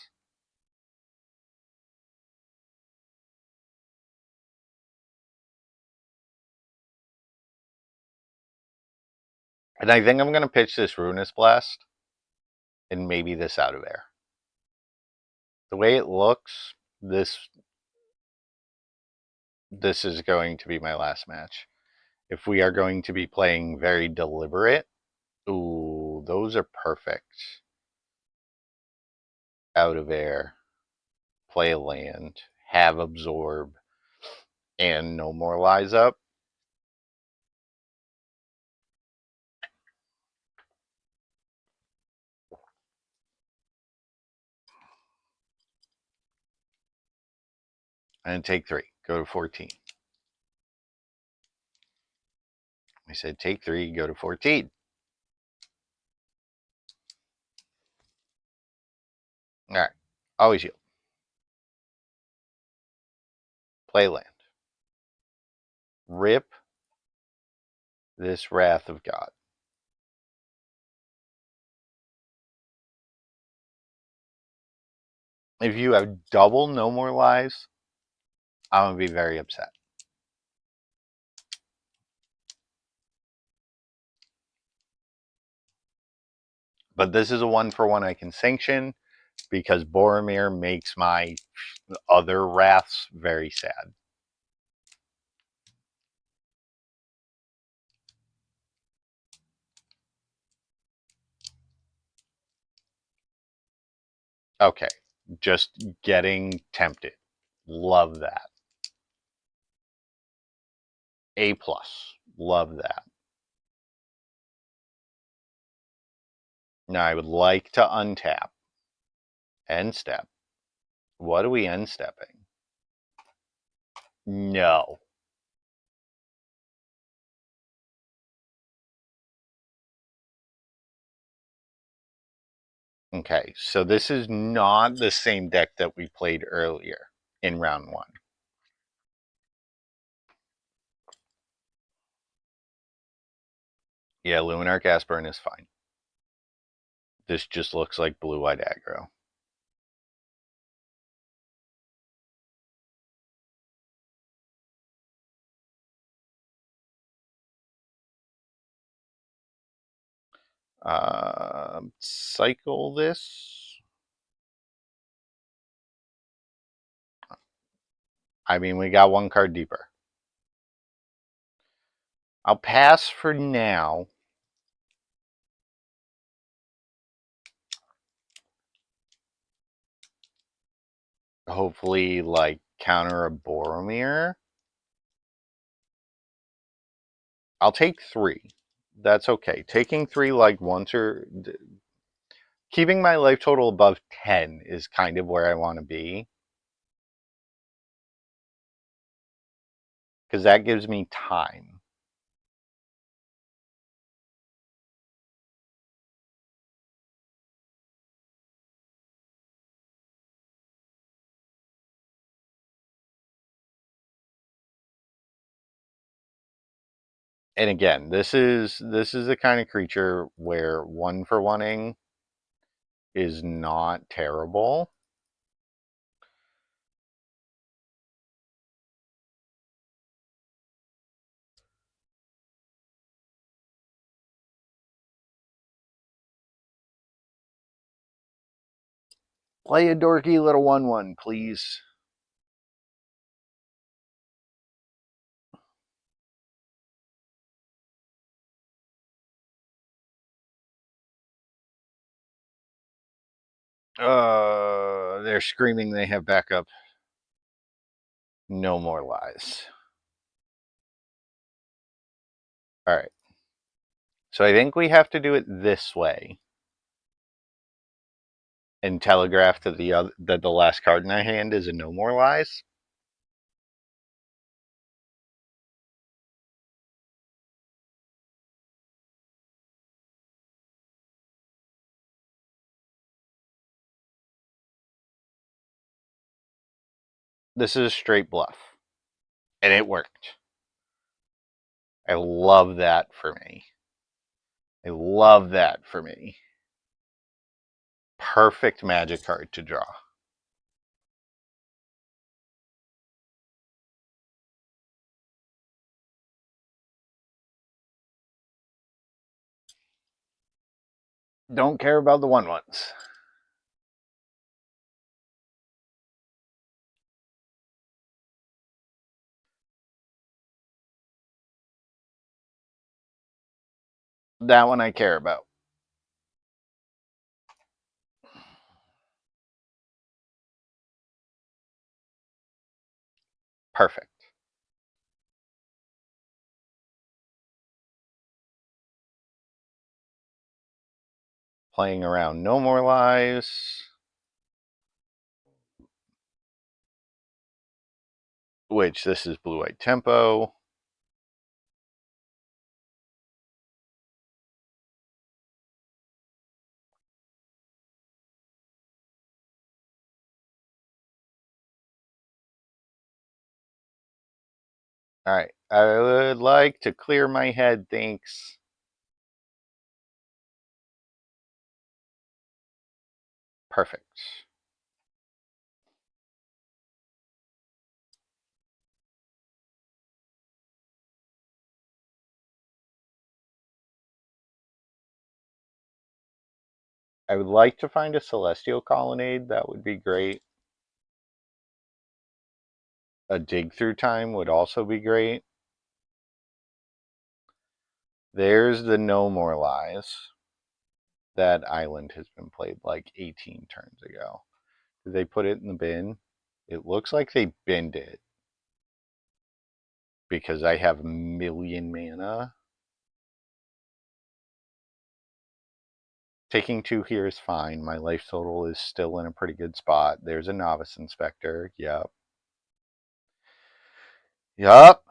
Speaker 1: And I think I'm going to pitch this Ruinous Blast and maybe this Out of Air. The way it looks, this is going to be my last match. If we are going to be playing very deliberate, ooh, those are perfect. Out of Air, play a land, have Absorb, and no more Lies Up. And take 3, go to 14. I said take 3, go to 14. All right, always yield. Play land. Rip this Wrath of God. If you have double No More Lies, I'm going to be very upset. But this is a 1-for-1 I can sanction because Boromir makes my other Wraths very sad. Okay, just getting tempted. Love that. A+. Love that. Now I would like to untap. End step. What are we end stepping? No. Okay, so this is not the same deck that we played earlier in round 1. Yeah, Luminar Gasburn is fine. This just looks like blue-white aggro. Cycle this. I mean, we got 1 card deeper. I'll pass for now. Hopefully, like, counter a Boromir. I'll take 3. That's okay. Taking 3, like, once or... Keeping my life total above 10 is kind of where I want to be. Because that gives me time. And again, this is the kind of creature where 1-for-1ing is not terrible. Play a dorky little 1/1, please. They're screaming they have backup. No more lies. All right. So I think we have to do it this way and telegraph to that the last card in our hand is a no more lies. This is a straight bluff. And it worked. I love that for me. I love that for me. Perfect magic card to draw. Don't care about the 1/1s. That one I care about. Perfect. Playing around No More Lies. Which this is blue-white tempo. Alright, I would like to clear my head, thanks. Perfect. I would like to find a Celestial Colonnade, that would be great. A Dig Through Time would also be great. There's the No More Lies. That island has been played like 18 turns ago. Did they put it in the bin? It looks like they binned it. Because I have 1,000,000 mana. Taking 2 here is fine. My life total is still in a pretty good spot. There's a Novice Inspector. Yep. Yup.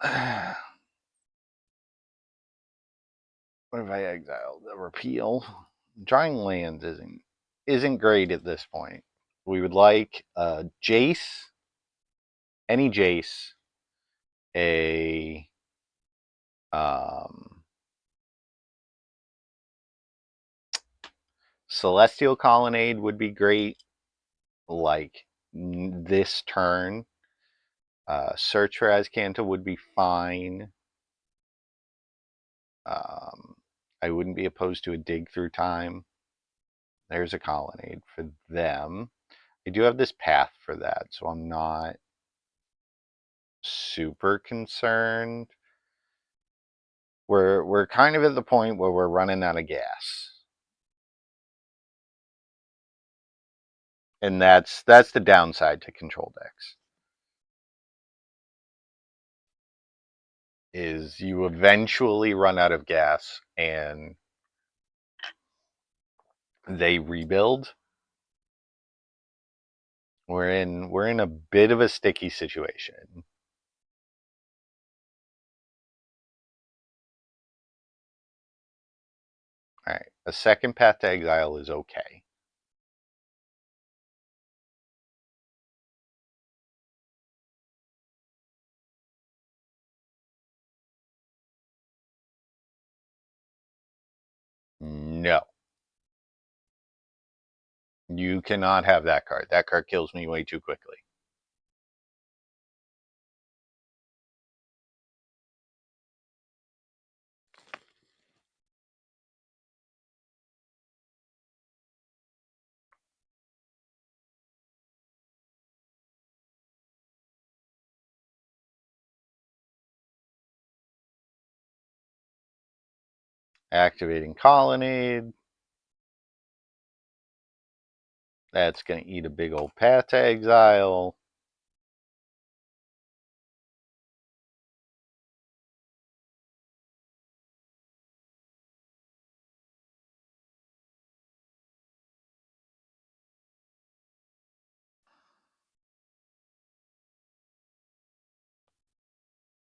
Speaker 1: What if I exile the repeal? Drawing lands isn't great at this point. We would like a Jace, any Jace, a Celestial Colonnade would be great. Like this turn, Search for Azcanta would be fine. I wouldn't be opposed to a Dig Through Time. There's a Colonnade for them. I do have this path for that, so I'm not super concerned. We're kind of at the point where we're running out of gas. And that's the downside to control decks. Is you eventually run out of gas and they rebuild. We're in a bit of a sticky situation. All right, a second Path to Exile is okay. No. You cannot have that card. That card kills me way too quickly. Activating Colonnade. That's going to eat a big old Path to Exile.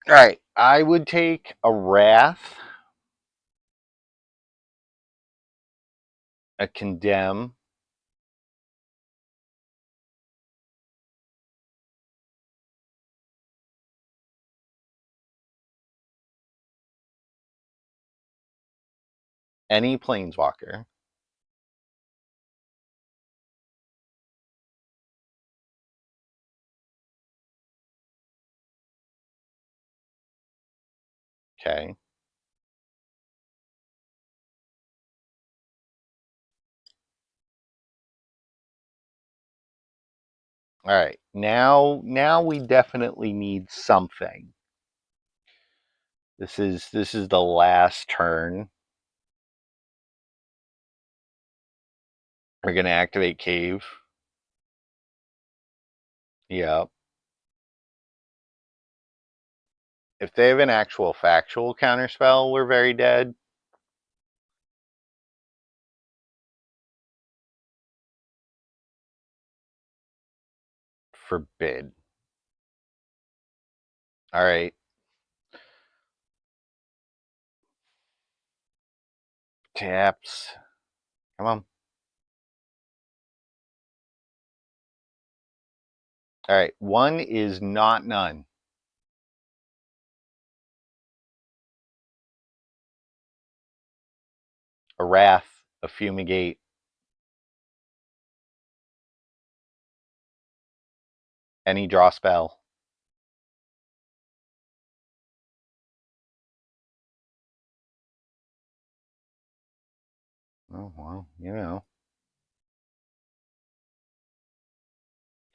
Speaker 1: All right, I would take a Wrath, a Condemn, Any planeswalker. Okay. All right. Now we definitely need something. This is the last turn. We're gonna activate Cave. Yep. If they have an actual factual counterspell, we're very dead. Forbid. All right. Taps. Come on. All right. One is not none. A Wrath, a Fumigate, any draw spell. Oh, well, you know.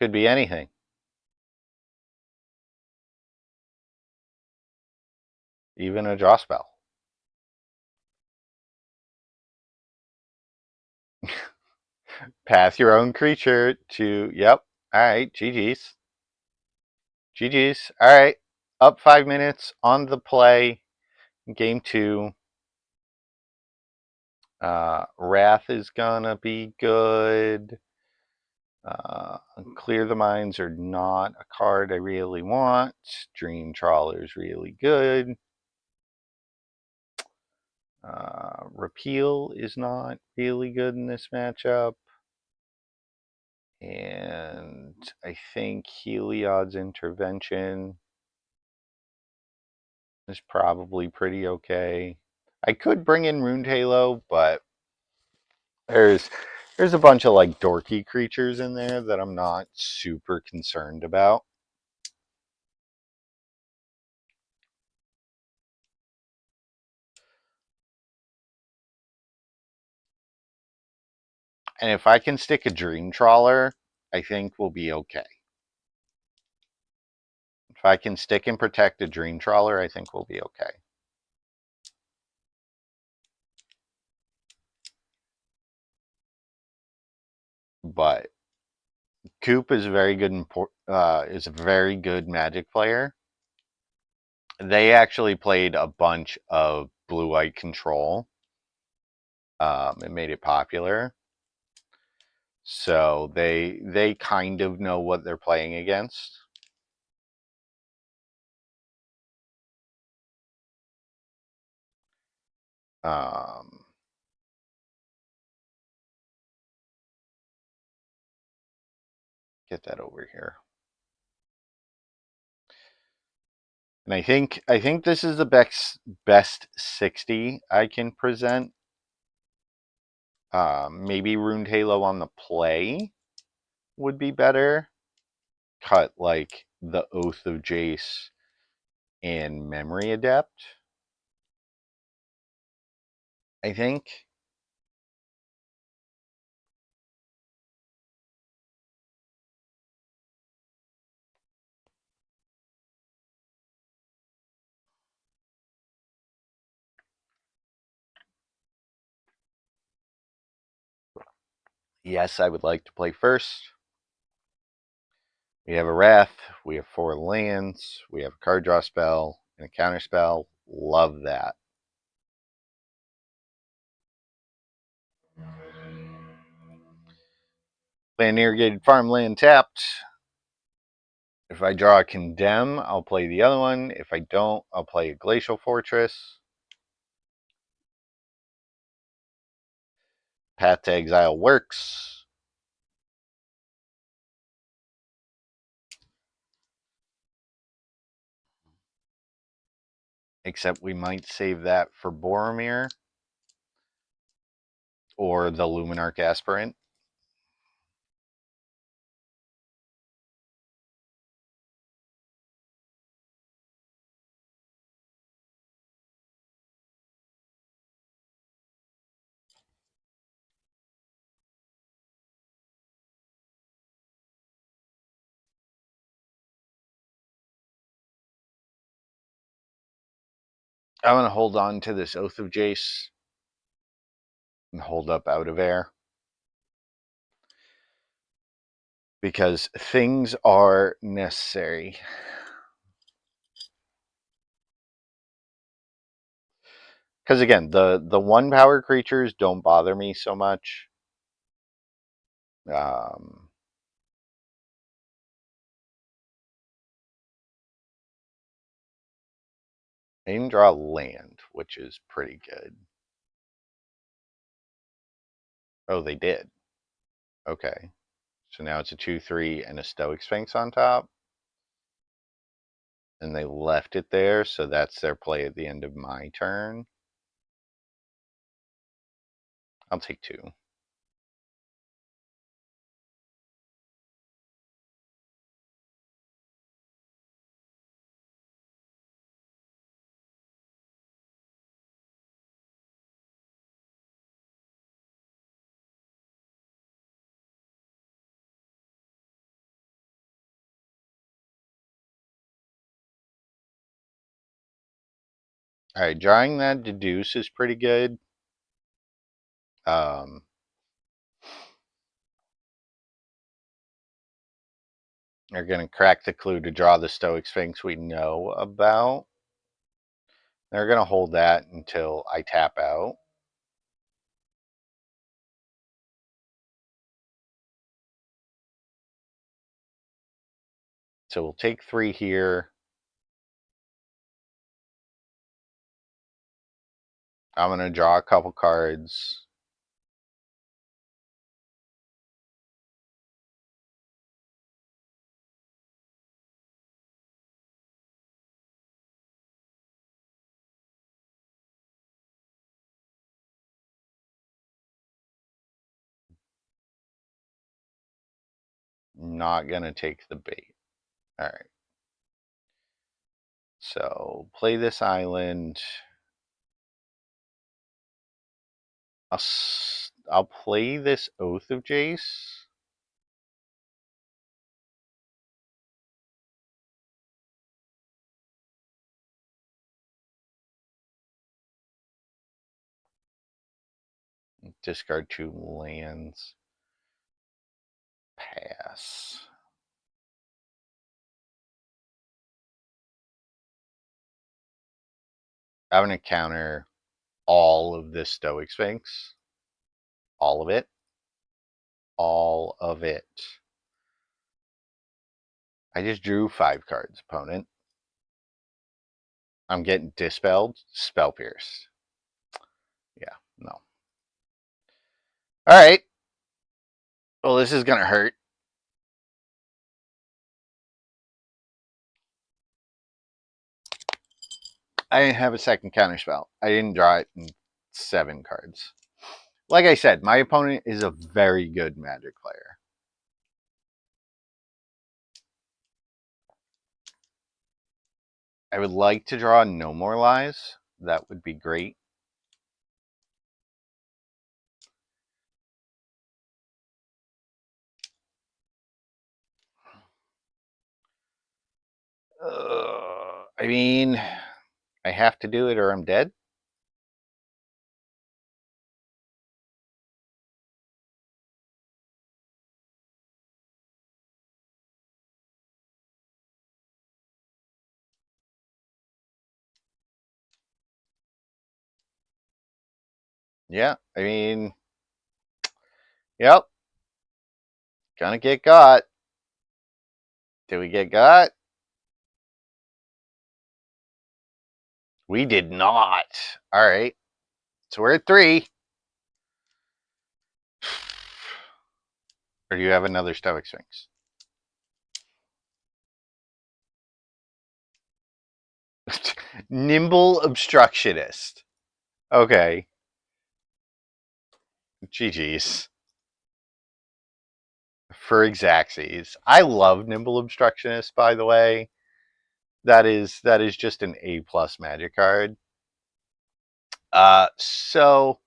Speaker 1: Could be anything. Even a draw spell. Pass your own creature to. Yep. All right. GG's. GG's. All right. Up 5 minutes on the play. Game two. Wrath is gonna be good. Clear the Minds are not a card I really want. Dream Trawler is really good. Repeal is not really good in this matchup. And I think Heliod's Intervention is probably pretty okay. I could bring in Runed Halo, but there's a bunch of like dorky creatures in there that I'm not super concerned about. And if I can stick a Dream Trawler, I think we'll be okay. If I can stick and protect a Dream Trawler, I think we'll be okay. But Coop is very good. Is a very good Magic player. They actually played a bunch of blue-white control. It made it popular, so they kind of know what they're playing against. Um, get that over here. And I think this is the best 60 I can present. Maybe Runed Halo on the play would be better. Cut like the Oath of Jace and Memory Adept, I think. Yes, I would like to play first. We have a Wrath, we have 4 lands, we have a card draw spell, and a counter spell. Love that. Land Irrigated Farmland tapped. If I draw a Condemn, I'll play the other one. If I don't, I'll play a Glacial Fortress. Path to Exile works. Except we might save that for Boromir. or the Luminarch Aspirant. I'm going to hold on to this Oath of Jace and hold up Out of Air, because things are necessary. Because again, the 1-power creatures don't bother me so much. Um, I even draw land, which is pretty good. Oh, they did. Okay. So now it's a 2/3 and a Stoic Sphinx on top. And they left it there, so that's their play at the end of my turn. I'll take 2. Alright, drawing that Deduce is pretty good. They're going to crack the clue to draw the Stoic Sphinx we know about. They're going to hold that until I tap out. So we'll take 3 here. I'm going to draw a couple cards. Not going to take the bait. Alright. So play this island. I'll play this Oath of Jace. Discard 2 lands. Pass. I'm going to counter all of this Stoic Sphinx. All of it. All of it. I just drew 5 cards, opponent. I'm getting dispelled. Spell Pierce. Yeah, no. Alright. Well, this is going to hurt. I didn't have a second counterspell. I didn't draw it in 7 cards. Like I said, my opponent is a very good Magic player. I would like to draw No More Lies. That would be great. I mean, I have to do it or I'm dead. Yeah, I mean, yep. Gonna get got. Did we get got? We did not. All right. So we're at 3. Or do you have another Stoic Sphinx? Nimble Obstructionist. Okay. GG's. For Xaxes. I love Nimble Obstructionist, by the way. That is just an A plus Magic card. So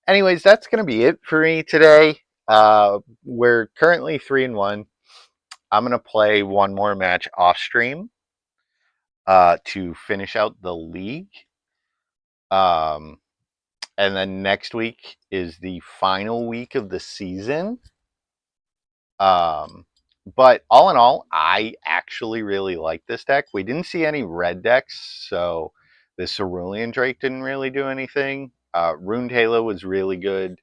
Speaker 1: anyways, that's gonna be it for me today. We're currently 3-1. I'm gonna play one more match off stream to finish out the league. Um, and then next week is the final week of the season. But all in all, I actually really like this deck. We didn't see any red decks, so the Cerulean Drake didn't really do anything. Runed Halo was really good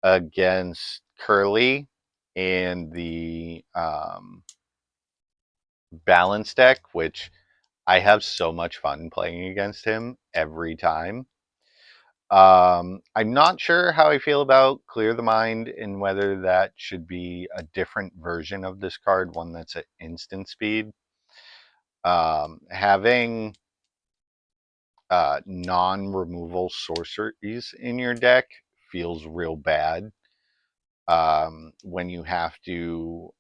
Speaker 1: against Curly and the Balance deck, which I have so much fun playing against him every time. I'm not sure how I feel about Clear the Mind and whether that should be a different version of this card, one that's at instant speed. Having non-removal sorceries in your deck feels real bad when you have to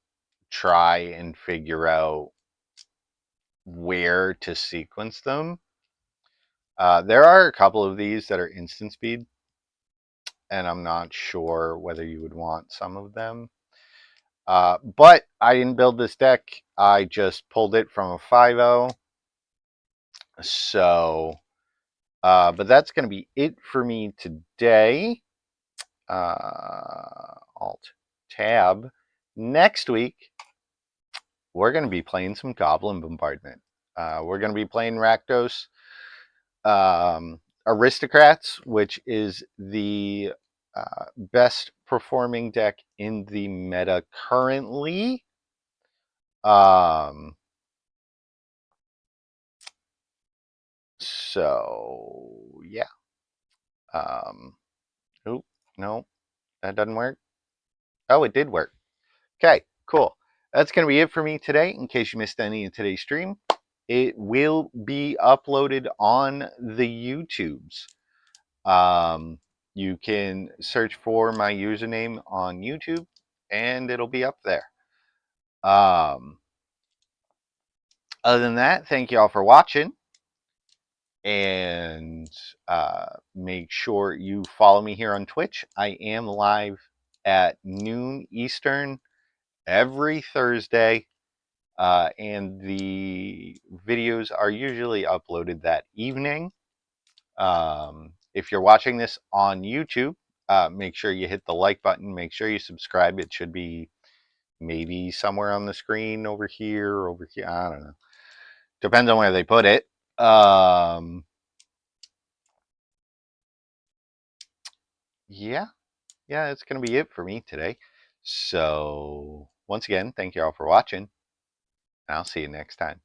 Speaker 1: try and figure out where to sequence them. There are a couple of these that are instant speed, and I'm not sure whether you would want some of them. But I didn't build this deck. I just pulled it from a 5.0. So, but that's going to be it for me today. Alt tab. Next week, we're going to be playing some Goblin Bombardment. We're going to be playing Rakdos Aristocrats, which is the best performing deck in the meta currently. So yeah. Oh no, that doesn't work. Oh, it did work. Okay, cool. That's gonna be it for me today. In case you missed any of today's stream, it will be uploaded on the YouTubes. You can search for my username on YouTube, and it'll be up there. Other than that, thank you all for watching, and make sure you follow me here on Twitch. I am live at noon Eastern every Thursday, and the videos are usually uploaded that evening. If you're watching this on YouTube, make sure you hit the like button. Make sure you subscribe. It should be maybe somewhere on the screen over here, over here. I don't know. Depends on where they put it. Yeah, that's going to be it for me today. So once again, thank you all for watching. And I'll see you next time.